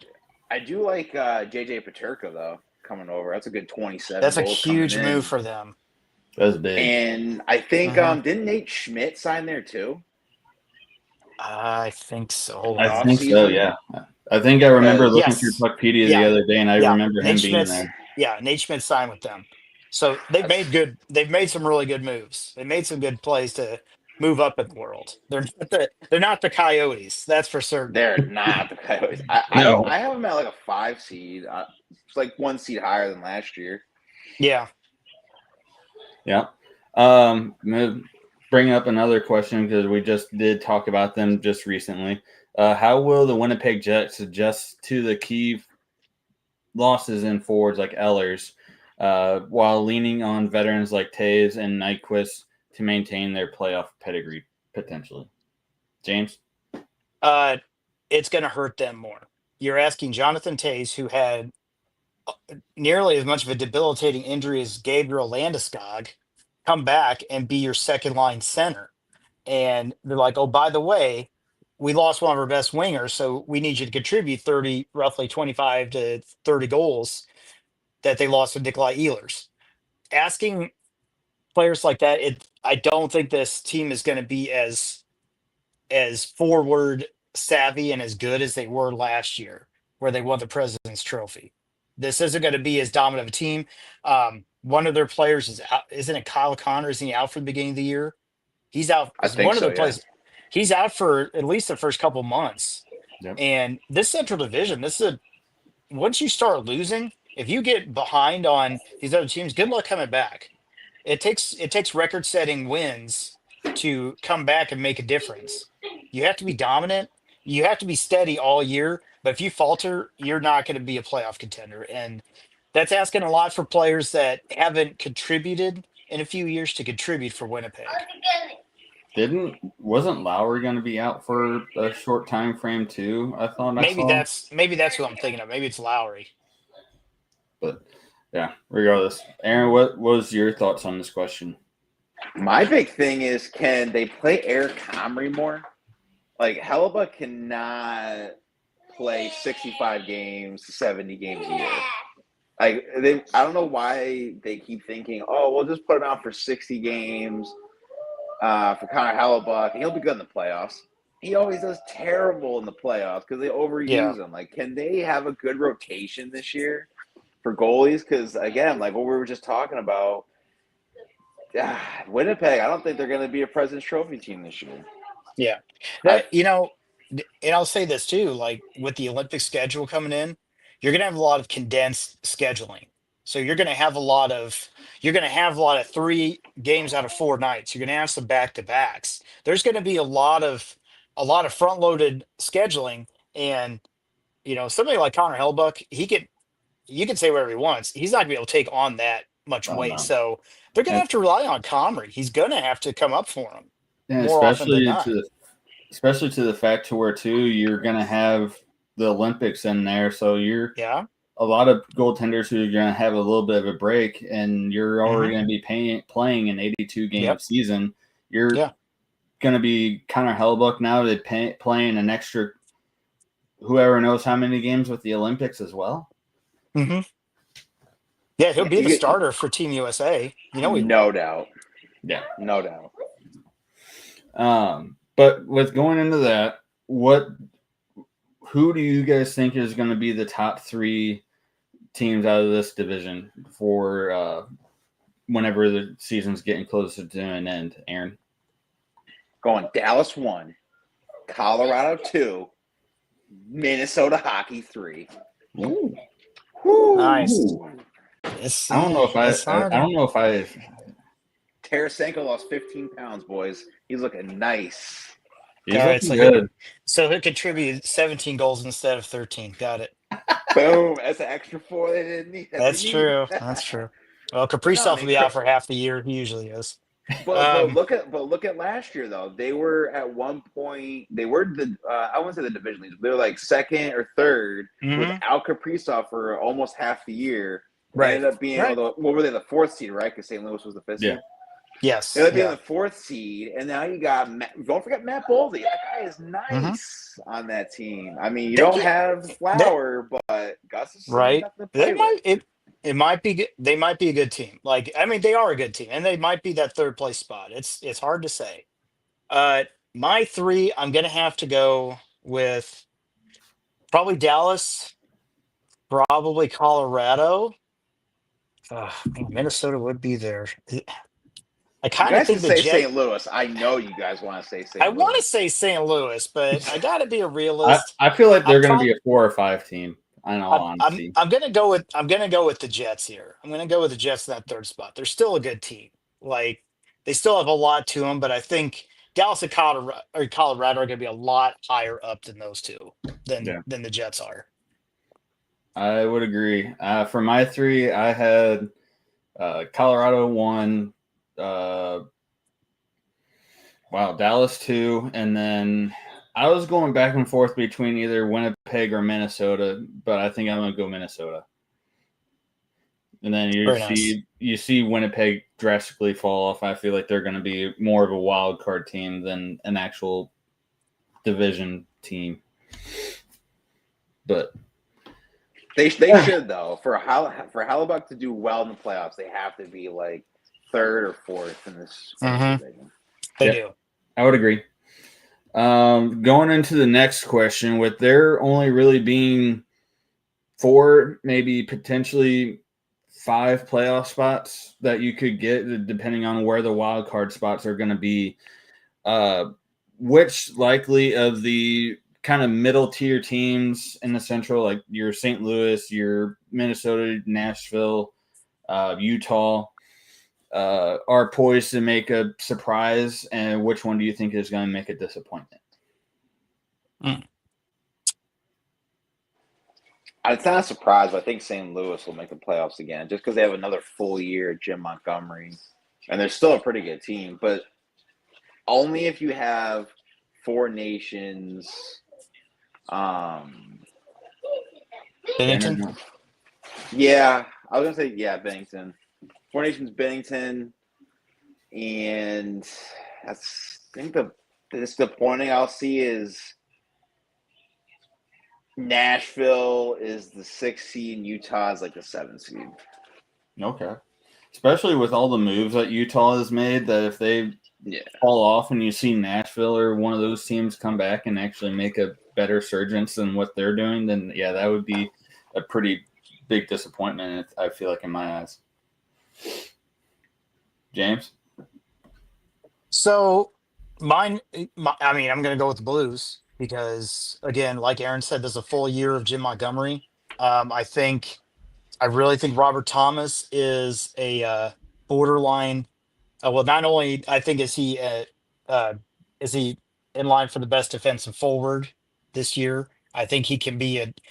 I do like JJ Peterka, though, coming over. That's a good 27. That's a huge move for them. That's big. And I think, didn't Nate Schmidt sign there too? I think so. I think so, yeah. I think I remember looking through Puckpedia the other day, and I remember him being there. Yeah, Nate Schmidt signed with them. So they've made some really good moves. They made some good plays to move up in the world. They're not the Coyotes, that's for certain. They're not the Coyotes. I have them at like a 5 seed. It's like 1 seed higher than last year. Yeah. Yeah. I'm gonna bring up another question, because we just did talk about them just recently. How will the Winnipeg Jets adjust to the key losses in forwards like Ehlers, while leaning on veterans like Taves and Nyquist to maintain their playoff pedigree potentially? James? It's going to hurt them more. You're asking Jonathan Toews, who had nearly as much of a debilitating injury as Gabriel Landeskog, come back and be your second line center. And they're like, oh, by the way, we lost one of our best wingers, so we need you to contribute roughly 25 to 30 goals that they lost with Nikolai Ehlers. Asking players like that, I don't think this team is going to be as forward savvy and as good as they were last year, where they won the President's Trophy. This isn't going to be as dominant of a team. One of their players is out, isn't it Kyle Connor? Isn't he out for the beginning of the year? He's out. I think One of so, their yeah. players, he's out for at least the first couple months. Yep. And this Central Division, once you start losing, if you get behind on these other teams, good luck coming back. It takes record-setting wins to come back and make a difference. You have to be dominant. You have to be steady all year. But if you falter, you're not going to be a playoff contender. And that's asking a lot for players that haven't contributed in a few years to contribute for Winnipeg. Wasn't Lowry going to be out for a short time frame too? I thought Maybe that's what I'm thinking of. Maybe it's Lowry. But yeah, regardless, Aaron, what was your thoughts on this question? My big thing is, can they play Eric Comrie more? Like, Hellebuck cannot play 65 games, 70 games a year. Like, I don't know why they keep thinking, oh, we'll just put him out for 60 games for Connor Hellebuck. He'll be good in the playoffs. He always does terrible in the playoffs because they overuse him. Like, can they have a good rotation this year for goalies? Because, again, like what we were just talking about, Winnipeg, I don't think they're going to be a President's Trophy team this year. Yeah. And I'll say this too, like with the Olympic schedule coming in, you're going to have a lot of condensed scheduling. So you're going to have a lot of 3 games out of 4 nights. You're going to have some back-to-backs. There's going to be a lot of front-loaded scheduling. And, somebody like Connor Hellebuck, you can say whatever he wants. He's not going to be able to take on that much weight. No. So they're going to have to rely on Comrie. He's going to have to come up for him. Yeah, more often than not. Especially to the fact to where too you're going to have the Olympics in there, so you're a lot of goaltenders who are going to have a little bit of a break, and you're already going to be playing an 82 game season. You're going to be Connor Hellebuck now to playing an extra whoever knows how many games with the Olympics as well. Mm-hmm. Yeah, he'll be the starter for Team USA. No doubt. Yeah, no doubt. But with going into that, who do you guys think is going to be the top 3 teams out of this division for whenever the season's getting closer to an end, Aaron? Going Dallas 1, Colorado 2, Minnesota Hockey 3. Ooh. Nice. I don't know if I Tarasenko lost 15 pounds, boys. He's looking nice. He's looking good. So he'll contribute 17 goals instead of 13. Got it. Boom. That's an extra 4 they didn't need. That's true. That's true. Well, Kaprizov will be out for half the year. He usually is. But look at last year though. They were at one point. They were I wouldn't say the division leaders. They were like second or third without Kaprizov for almost half the year. Right. They ended up being what were they, the 4th seed, right? Because St. Louis was the 5th seed. Yes. They ended up being the 4th seed, and now you got don't forget Matt Boldy. That guy is nice on that team. I mean, you don't have Flower, but Gus is right. It might be good. They might be a good team. Like, I mean, they are a good team, and they might be that 3rd place spot. It's hard to say. My 3, I'm gonna have to go with probably Dallas, probably Colorado. Minnesota would be there. I kind of think the Jets. St. Louis. I know you guys want to say St. Louis. I want to say St. Louis, but I got to be a realist. I feel like they're going to be a 4 or 5 team. I know. I'm going to go with the Jets here. I'm going to go with the Jets in that 3rd spot. They're still a good team. Like, they still have a lot to them, but I think Dallas and Colorado are going to be a lot higher up than those two than the Jets are. I would agree. For my 3, I had Colorado 1. Dallas 2, and then I was going back and forth between either Winnipeg or Minnesota, but I think I'm going to go Minnesota. And then you see Winnipeg drastically fall off. I feel like they're going to be more of a wild card team than an actual division team. But they should, though. For Hellebuyck to do well in the playoffs, they have to be like third or fourth in this division. They do. I would agree. Going into the next question, with there only really being 4, maybe potentially 5 playoff spots that you could get, depending on where the wild card spots are going to be, which likely of the kind of middle tier teams in the Central, like your St. Louis, your Minnesota, Nashville, Utah, are poised to make a surprise, and which one do you think is going to make a disappointment? It's not a surprise, but I think St. Louis will make the playoffs again just because they have another full year of Jim Montgomery, and they're still a pretty good team, but only if you have Four Nations. Bennington? Yeah, I was going to say, Bennington. Four Nations Bennington, and I think the disappointing I'll see is Nashville is the 6th seed and Utah is like the 7th seed. Okay. Especially with all the moves that Utah has made, that if they fall off and you see Nashville or one of those teams come back and actually make a better surgence than what they're doing, then that would be a pretty big disappointment, I feel like, in my eyes. James? So I'm going to go with the Blues because, again, like Aaron said, there's a full year of Jim Montgomery. I really think Robert Thomas is a borderline. Not only I think is he in line for the best defensive forward this year. I think he can be it'd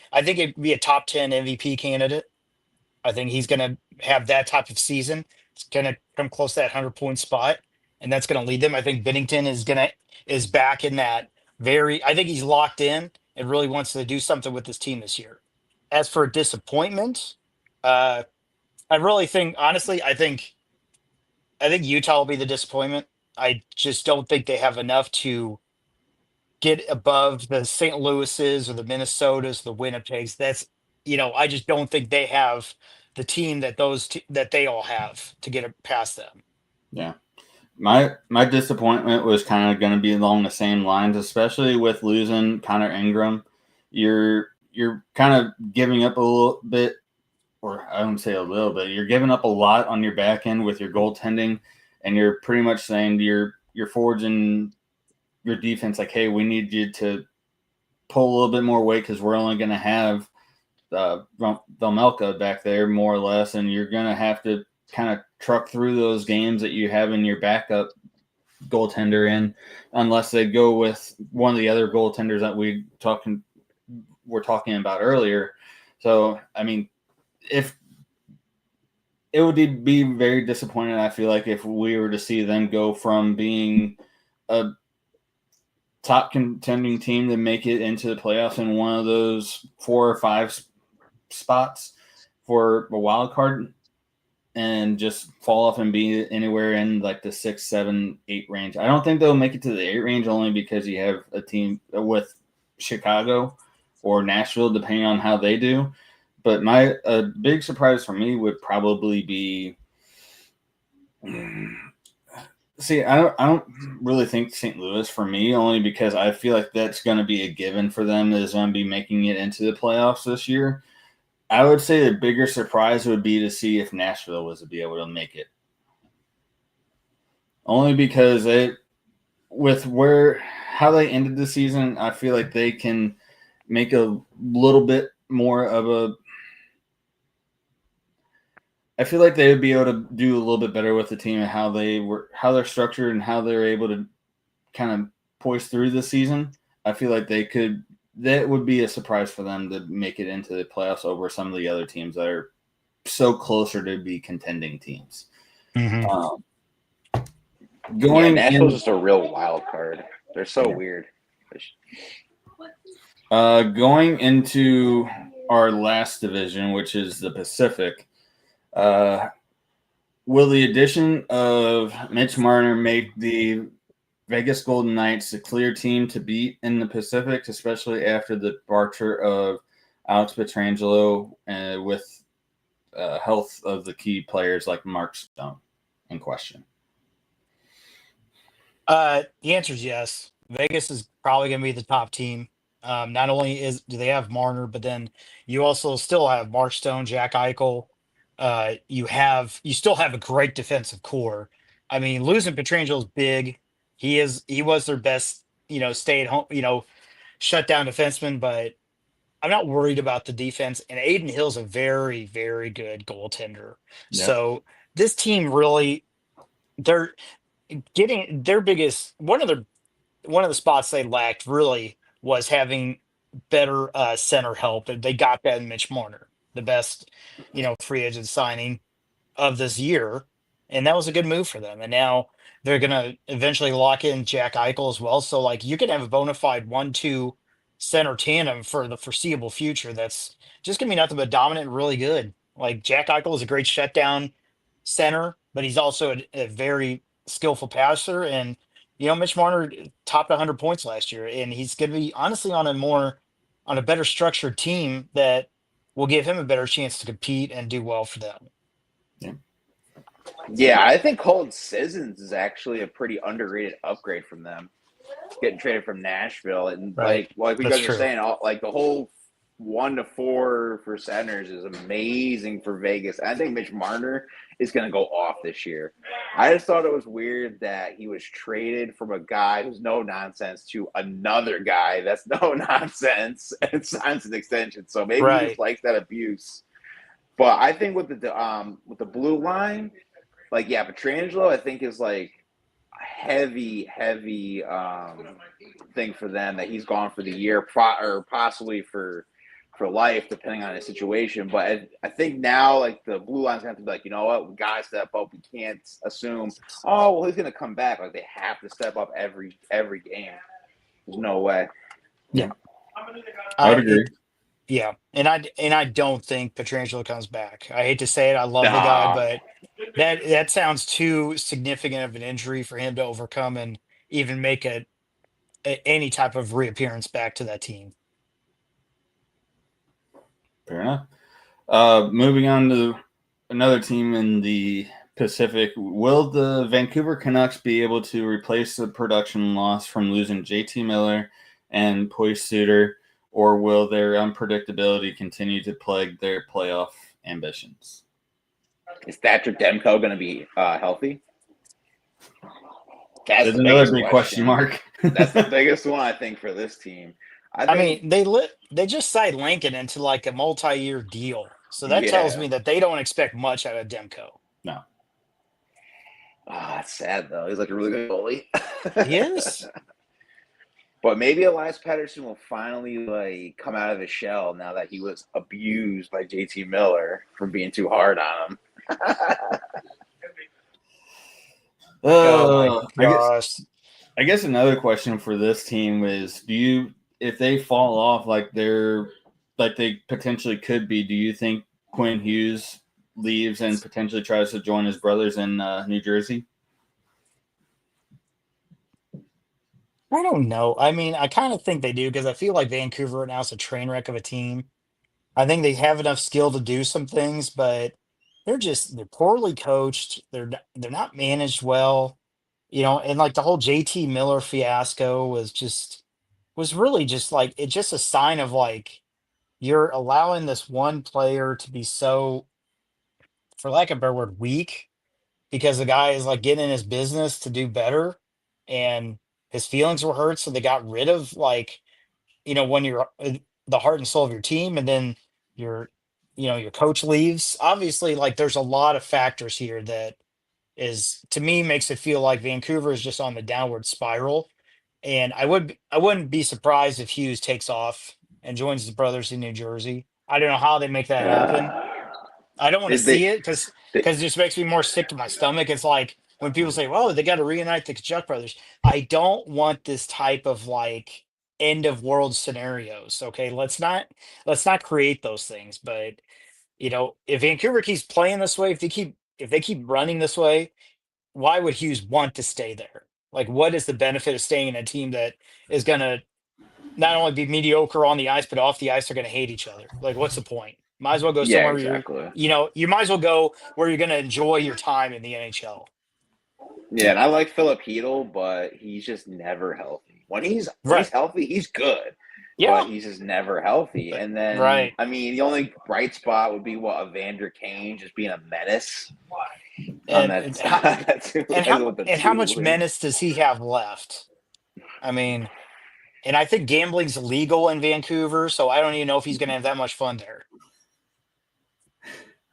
be a top 10 MVP candidate. I think he's going to have that type of season. It's going to come close to that 100-point spot, and that's going to lead them. I think Bennington is back in that I think he's locked in and really wants to do something with this team this year. As for disappointment, I really think, honestly, I think Utah will be the disappointment. I just don't think they have enough to get above the St. Louis's or the Minnesotas, the Winnipegs. I just don't think they have the team that that they all have to get it past them. Yeah. My disappointment was kind of going to be along the same lines, especially with losing Connor Ingram. You're kind of giving up a little bit, or I don't say a little bit. You're giving up a lot on your back end with your goaltending, and you're pretty much saying to your forwards and your defense, like, hey, we need you to pull a little bit more weight because we're only going to have Velmelka back there more or less, and you're going to have to kind of truck through those games that you have in your backup goaltender in, unless they go with one of the other goaltenders that we're talking about earlier. So, I mean, if it would be very disappointing, I feel like, if we were to see them go from being a top contending team to make it into the playoffs in one of those 4 or 5 spots for a wild card and just fall off and be anywhere in like the 6, 7, 8 range. I don't think they'll make it to the 8 range, only because you have a team with Chicago or Nashville, depending on how they do. But a big surprise for me would probably be see, I don't really think St. Louis for me, only because I feel like that's going to be a given for them, is going to be making it into the playoffs this year. I would say the bigger surprise would be to see if Nashville was to be able to make it. Only because how they ended the season, I feel like they can make a little bit more of a. I feel like they would be able to do a little bit better with the team and how they're structured and how they're able to kind of poise through the season. I feel like that would be a surprise for them to make it into the playoffs over some of the other teams that are so closer to be contending teams. Mm-hmm. Nashville's just a real wild card. They're so weird. Going into our last division, which is the Pacific, will the addition of Mitch Marner make the Vegas Golden Knights a clear team to beat in the Pacific, especially after the departure of Alex Pietrangelo with health of the key players like Mark Stone in question? The answer is yes. Vegas is probably going to be the top team. Not only do they have Marner, but then you also still have Mark Stone, Jack Eichel. You still have a great defensive core. I mean, losing Petrangelo is big. He was their best, stay at home, shut down defenseman, but I'm not worried about the defense. And Aiden Hill's a very, very good goaltender. Yeah. So this team really, they're getting their biggest one of the spots they lacked really was having better center help. And they got that in Mitch Marner, the best, free agent signing of this year. And that was a good move for them. And now they're going to eventually lock in Jack Eichel as well. So, like, you can have a bona fide 1-2 center tandem for the foreseeable future. That's just going to be nothing but dominant and really good. Like, Jack Eichel is a great shutdown center, but he's also a very skillful passer. And, Mitch Marner topped 100 points last year. And he's going to be honestly on a better structured team that will give him a better chance to compete and do well for them. Yeah, I think Colin Sissons is actually a pretty underrated upgrade from them, getting traded from Nashville. And Right. like we That's guys are true. saying, the whole 1-4 for centers is amazing for Vegas. I think Mitch Marner is going to go off this year. I just thought it was weird that he was traded from a guy who's no nonsense to another guy that's no nonsense and signs an extension. So maybe he Right. just likes that abuse. But I think with the blue line, Pietrangelo, I think is like a heavy thing for them that he's gone for the year, or possibly for life, depending on his situation. But I think now, like, the blue line's gonna have to be like, you know what, we gotta step up. We can't assume, oh well, he's gonna come back. Like, they have to step up every game. There's no way. I would agree. Yeah, and I don't think Pietrangelo comes back. I hate to say it, I love the guy, but that sounds too significant of an injury for him to overcome and even make any type of reappearance back to that team. Fair enough. Moving on to another team in the Pacific, will the Vancouver Canucks be able to replace the production loss from losing JT Miller and Poise Suter, or will their unpredictability continue to plague their playoff ambitions? Is Thatcher Demko going to be healthy? That's another big question mark. That's the biggest one, I think, for this team. I mean, they just signed Lincoln into like a multi-year deal, so that tells me that they don't expect much out of Demko. No. That's sad though. He's like a really good goalie. He is. But maybe Elias Pettersson will finally come out of his shell now that he was abused by JT Miller for being too hard on him. Oh my gosh. I guess another question for this team is, if they fall off like they potentially could be, do you think Quinn Hughes leaves and potentially tries to join his brothers in New Jersey? I don't know. I mean, I kind of think they do, because I feel like Vancouver right now is a train wreck of a team. I think they have enough skill to do some things, but they're poorly coached. They're not managed well, and like the whole JT Miller fiasco was really just like, it's just a sign of like, you're allowing this one player to be so, for lack of a better word, weak, because the guy is like getting in his business to do better, and his feelings were hurt, so they got rid of, like, when you're the heart and soul of your team, and then your your coach leaves. Obviously, like, there's a lot of factors here that to me, makes it feel like Vancouver is just on the downward spiral. And I wouldn't be surprised if Hughes takes off and joins his brothers in New Jersey. I don't know how they make that happen. I don't want to see it, because it just makes me more sick to my stomach. It's like when people say, "Well, they got to reunite the Kachuk brothers." I don't want this type of, like, end of world scenarios. Okay, let's not create those things. But if Vancouver keeps playing this way, if they keep running this way, why would Hughes want to stay there? Like, what is the benefit of staying in a team that is going to not only be mediocre on the ice, but off the ice they're going to hate each other? Like, what's the point? Might as well go Yeah, somewhere where exactly. you might as well go where you're going to enjoy your time in the NHL. Yeah, and I like Philip Hedl, but he's just never healthy. When he's Right. healthy, he's good. Yeah. But he's just never healthy. And then, Right. I mean, the only bright spot would be Evander Kane just being a menace. And how much Two. menace does he have left? I mean, and I think gambling's legal in Vancouver, so I don't even know if he's going to have that much fun there.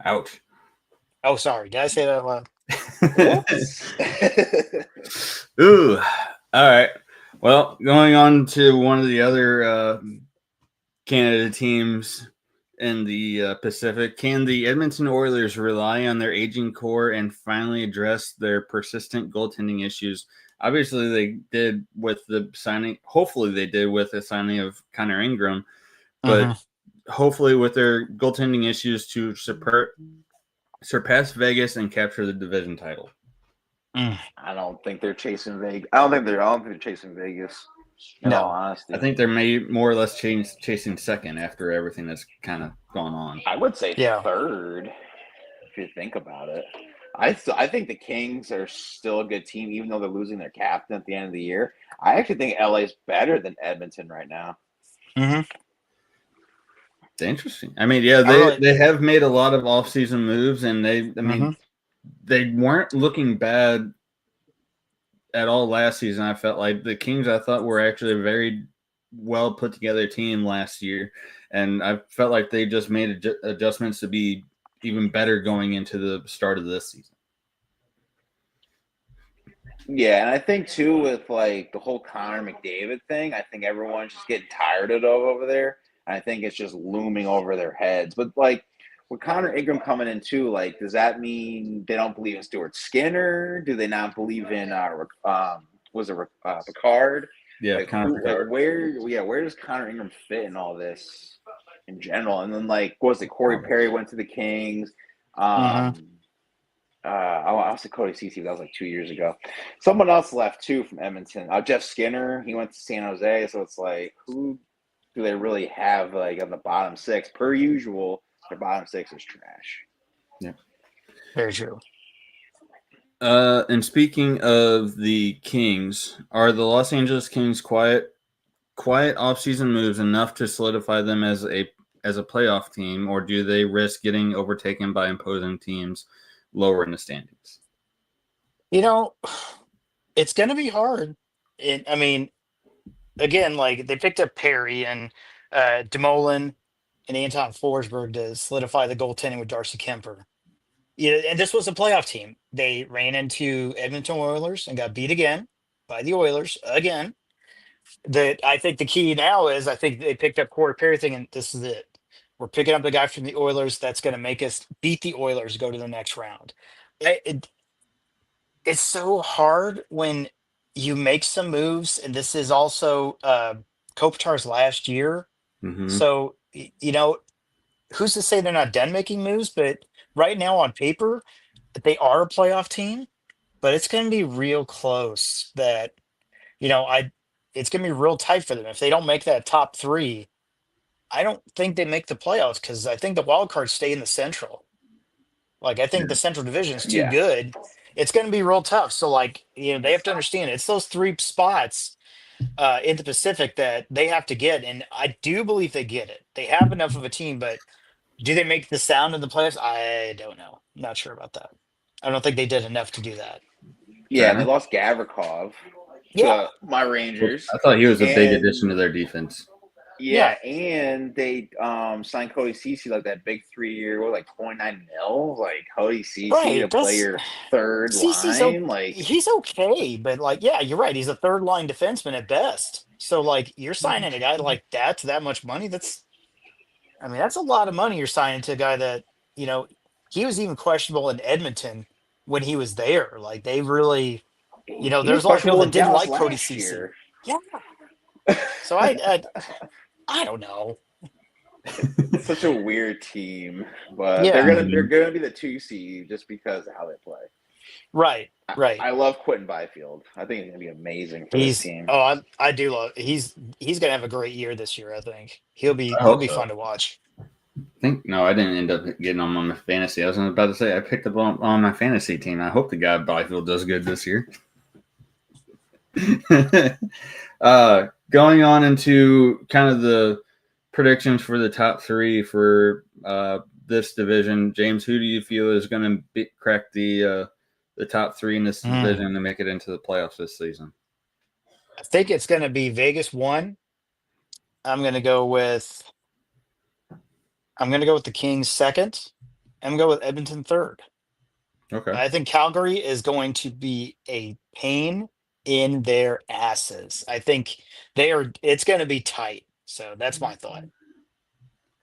Ouch. Oh, sorry. Did I say that loud? Ooh. All right. Well, going on to one of the other Canada teams in the Pacific, can the Edmonton Oilers rely on their aging core and finally address their persistent goaltending issues? Obviously, they did with the signing. Hopefully, they did with the signing of Connor Ingram, but hopefully, with their goaltending issues, to surpass Vegas and capture the division title. I don't think they're chasing Vegas. I don't think they're chasing Vegas. In all honesty, I think they're more or less chasing second after everything that's kind of gone on. I would say third, if you think about it. I think the Kings are still a good team, even though they're losing their captain at the end of the year. I actually think LA is better than Edmonton right now. Interesting. I mean, yeah, they have made a lot of offseason moves, and they weren't looking bad at all last season. I felt like the Kings, I thought, were actually a very well put together team last year, and I felt like they just made adjustments to be even better going into the start of this season. Yeah, and I think too with like the whole Connor McDavid thing, I think everyone's just getting tired of it over there. I think it's just looming over their heads. But like with Connor Ingram coming in too, like does that mean they don't believe in Stuart Skinner? Do they not believe in Picard? Yeah, like, Picard. Where does Connor Ingram fit in all this in general? And then like what was it? Corey Perry went to the Kings. I was to Cody Ceci, but that was like 2 years ago. Someone else left too from Edmonton. Jeff Skinner, he went to San Jose. So it's like, who do they really have like on the bottom six? Per usual, their bottom six is trash. Yeah, very true. And speaking of the Kings, are the Los Angeles Kings quiet offseason moves enough to solidify them as a playoff team, or do they risk getting overtaken by imposing teams lower in the standings? It's going to be hard. I mean, again, like they picked up Perry and Dumoulin and Anton Forsberg to solidify the goaltending with Darcy Kemper. And this was a playoff team. They ran into Edmonton Oilers and got beat again by the Oilers again. I think the key now is I think they picked up Corey Perry thing, and this is it. We're picking up the guy from the Oilers that's going to make us beat the Oilers, go to the next round. It's so hard when you make some moves, and this is also Kopitar's last year. So, who's to say they're not done making moves? But right now on paper, they are a playoff team, but it's going to be real close that, it's going to be real tight for them. If they don't make that top three, I don't think they make the playoffs because I think the wild cards stay in the Central. Like, I think the Central Division is too good. It's going to be real tough. So, like, they have to understand it's those three spots in the Pacific that they have to get. And I do believe they get it. They have enough of a team, but do they make the sound in the playoffs? I don't know. I'm not sure about that. I don't think they did enough to do that. Yeah, and they lost Gavrikov to my Rangers. I thought he was a big addition to their defense. Yeah, and they signed Cody Ceci like that big 3-year, like 29 mil. Like Cody Ceci to play your third line. Like he's okay, but like you're right. He's a third line defenseman at best. So like you're signing a guy like that to that much money. That's a lot of money you're signing to a guy that he was even questionable in Edmonton when he was there. Like they really, there's a lot of people that didn't like Cody Ceci. Yeah. So I don't know. It's such a weird team, but Yeah. they're gonna be the 2 seed just because of how they play. Right. Right. I love Quentin Byfield. I think he's gonna be amazing for this team. I do love he's gonna have a great year this year, I think. He'll I be hope so. fun to watch. No, I didn't end up getting on my fantasy. I was about to say I picked up on my fantasy team. I hope the guy Byfield does good this year. Going on into kind of the predictions for the top 3 for this division, James, who do you feel is going to crack the top 3 in this division to make it into the playoffs this season? I think it's gonna be Vegas 1. I'm gonna go with the Kings 2nd. I'm gonna go with Edmonton 3rd. Okay. I think Calgary is going to be a pain in their asses. I think it's going to be tight. So that's my thought.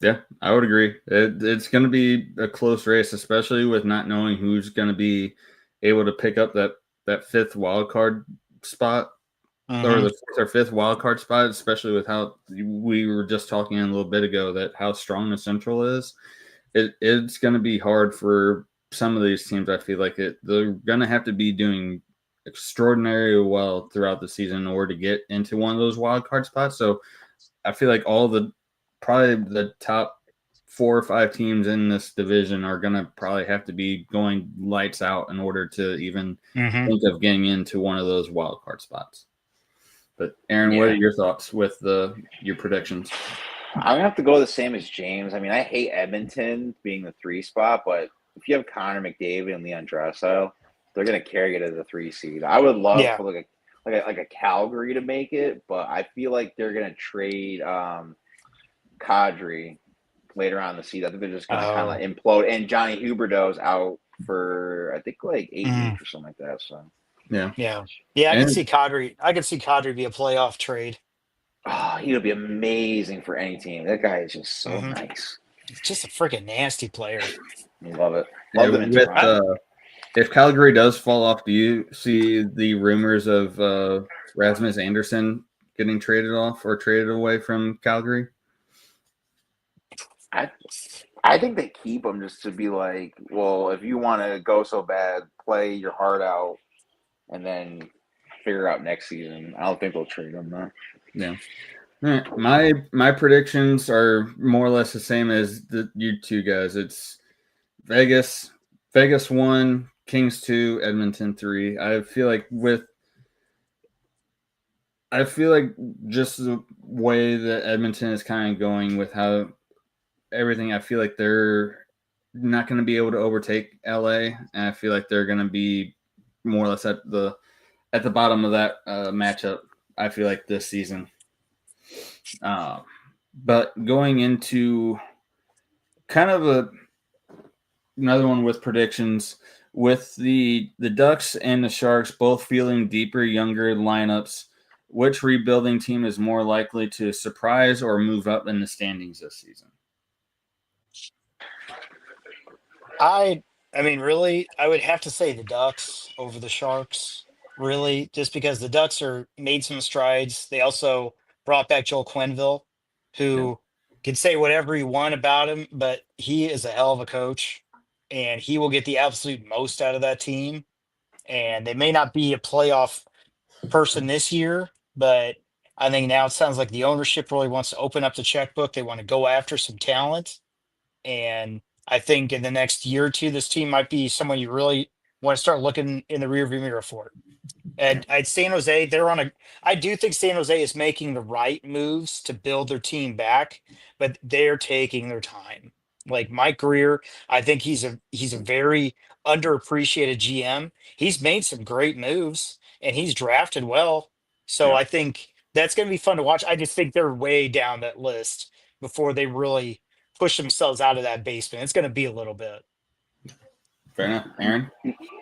Yeah, I would agree. It's going to be a close race, especially with not knowing who's going to be able to pick up that 5th wild card spot or the 4th or 5th wild card spot, especially with how we were just talking a little bit ago that how strong the Central is. It's going to be hard for some of these teams. I feel like they're going to have to be doing extraordinarily well throughout the season in order to get into one of those wild card spots. So I feel like probably the top 4 or 5 teams in this division are going to probably have to be going lights out in order to even think of getting into one of those wild card spots. But Aaron, what are your thoughts with your predictions? I'm gonna have to go the same as James. I mean, I hate Edmonton being the 3 spot, but if you have Connor McDavid and Leon Draisaitl, they're gonna carry it as a 3 seed. I would love for like a Calgary to make it, but I feel like they're gonna trade Kadri later on in the season. I think they're just gonna kind of like implode. And Johnny Huberdeau's out for I think like 8 weeks or something like that. So yeah. I can see Kadri be a playoff trade. Oh, he would be amazing for any team. That guy is just so nice. He's just a freaking nasty player. I love it. Love them in Toronto. If Calgary does fall off, do you see the rumors of Rasmus Anderson getting traded off or traded away from Calgary? I think they keep him just to be like, well, if you want to go so bad, play your heart out, and then figure out next season. I don't think they'll trade him though. Yeah. My predictions are more or less the same as you two guys. It's Vegas 1, Kings 2, Edmonton 3. I feel like just the way that Edmonton is kind of going with how everything, I feel like they're not going to be able to overtake LA, and I feel like they're going to be more or less at the bottom of that matchup. I feel like this season. But going into kind of another one with predictions, with the Ducks and the Sharks both feeling deeper, younger lineups, which rebuilding team is more likely to surprise or move up in the standings this season? I mean, really, I would have to say the Ducks over the Sharks. Really, just because the Ducks made some strides. They also brought back Joel Quenneville, who can say whatever you want about him, but he is a hell of a coach, and he will get the absolute most out of that team. And they may not be a playoff person this year, but I think now it sounds like the ownership really wants to open up the checkbook. They want to go after some talent. And I think in the next year or two, this team might be someone you really want to start looking in the rearview mirror for. And at San Jose, I do think San Jose is making the right moves to build their team back, but they're taking their time. Like Mike Greer, I think he's a very underappreciated GM. He's made some great moves and he's drafted well. So I think that's going to be fun to watch. I just think they're way down that list before they really push themselves out of that basement. It's going to be a little bit. Fair enough. Aaron?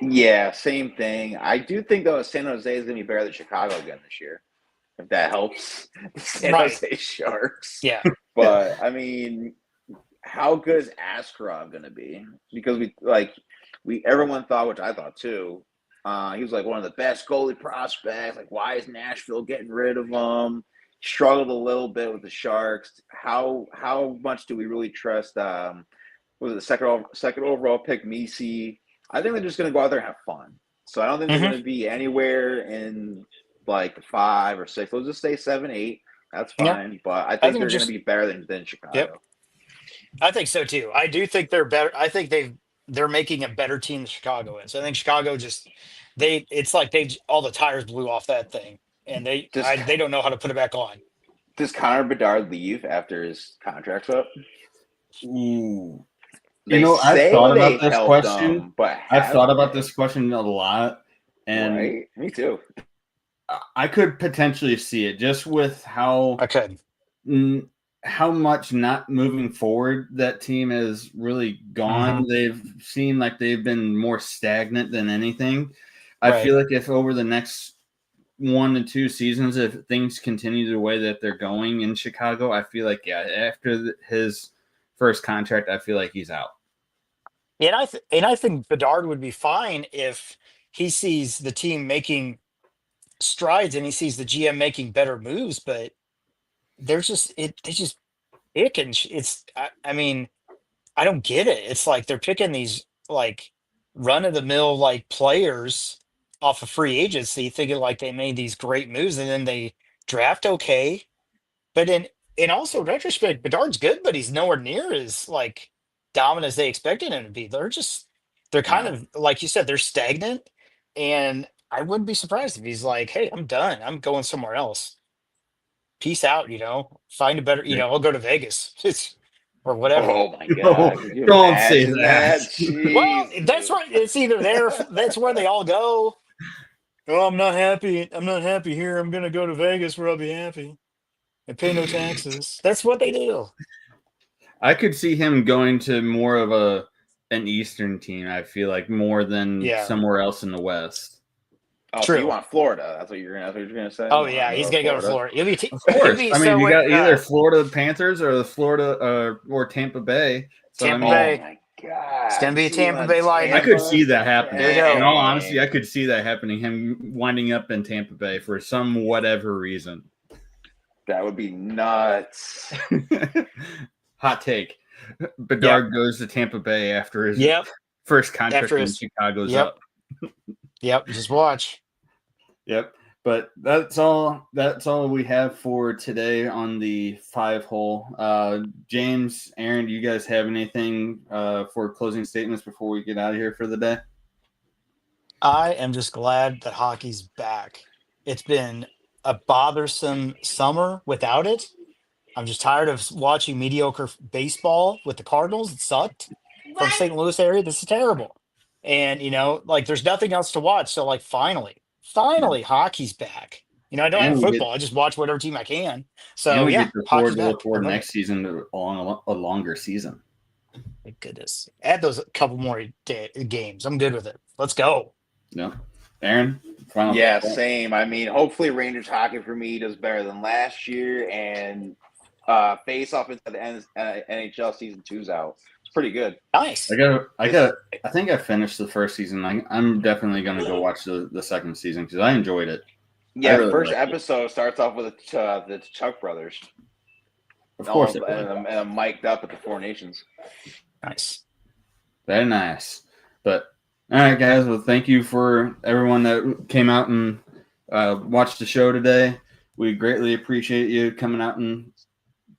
Yeah, same thing. I do think, though, San Jose is going to be better than Chicago again this year, if that helps. San Jose Sharks. Yeah. But, I mean, how good is Askarov going to be? Because everyone thought, which I thought too, he was like one of the best goalie prospects. Like, why is Nashville getting rid of him? struggled a little bit with the Sharks. How much do we really trust? Was it the second overall pick, Misi? I think they're just going to go out there and have fun. So I don't think they're going to be anywhere in like 5 or 6. They'll just stay 7, 8. That's fine. Yep. But I think they're going to be better than Chicago. Yep. I think so too. I do think they're better. I think they're making a better team than Chicago is. I think Chicago it's like all the tires blew off that thing, and they don't know how to put it back on. Does Connor Bedard leave after his contract's up? Ooh. I've thought about this question, I've thought about this question a lot, and right? Me too. I could potentially see it just with how much not moving forward that team has really gone. They've seemed like they've been more stagnant than anything. I feel like if over the next 1 to 2 seasons, if things continue the way that they're going in Chicago, I feel like after his first contract, I feel like he's out. And I think Bedard would be fine if he sees the team making strides and he sees the GM making better moves, but they're just picking. I mean, I don't get it. It's like they're picking these like run of the mill like players off of free agency, thinking like they made these great moves, and then they draft okay. But in also retrospect, Bedard's good, but he's nowhere near as like dominant as they expected him to be. They're kind of like you said, they're stagnant, and I wouldn't be surprised if he's like, "Hey, I'm done. I'm going somewhere else. Peace out." Find a better. I'll go to Vegas or whatever. Oh my God! Don't say that. Well, that's right. It's either there. That's where they all go. Oh, I'm not happy. I'm not happy here. I'm gonna go to Vegas where I'll be happy and pay no taxes. That's what they do. I could see him going to more of an Eastern team. I feel like more than somewhere else in the West. Oh, True. So you want Florida? That's what you're gonna say. Oh yeah, he's gonna go to Florida. Of course. I mean, you got either Florida Panthers or the Florida or Tampa Bay. So, Tampa Bay. Oh my God! It's gonna be a Tampa Bay Lightning. I could see that happening. In all honesty, I could see that happening. Him winding up in Tampa Bay for some whatever reason. That would be nuts. Hot take. Bedard goes to Tampa Bay after his first contract in Chicago's up. Yep, just watch. Yep. But that's all we have for today on the 5-hole. James, Aaron, do you guys have anything for closing statements before we get out of here for the day? I am just glad that hockey's back. It's been a bothersome summer without it. I'm just tired of watching mediocre baseball with the Cardinals. It sucked. From St. Louis area, this is terrible. And, there's nothing else to watch. So, finally, hockey's back. I don't have football. I just watch whatever team I can. So, we look forward next season to a longer season. Thank goodness. Add those a couple more games. I'm good with it. Let's go. No. Aaron? Same. I mean, hopefully Rangers hockey for me does better than last year, and face off into the NHL season 2's out. It's pretty good. Nice. I think I finished the first season. I'm definitely going to go watch the second season because I enjoyed it. Yeah, the first episode starts off with the Chuck brothers. Of course. And I'm mic'd up at the Four Nations. Nice. Very nice. But, all right, guys. Well, thank you for everyone that came out and watched the show today. We greatly appreciate you coming out and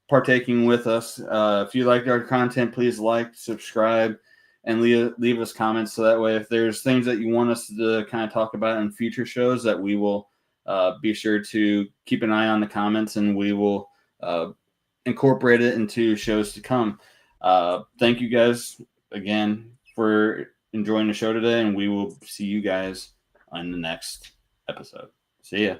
partaking with us. If you liked our content, please subscribe, and leave us comments so that way if there's things that you want us to kind of talk about in future shows, that we will be sure to keep an eye on the comments, and we will incorporate it into shows to come. Thank you guys again for enjoying the show today, and we will see you guys on the next episode. See ya.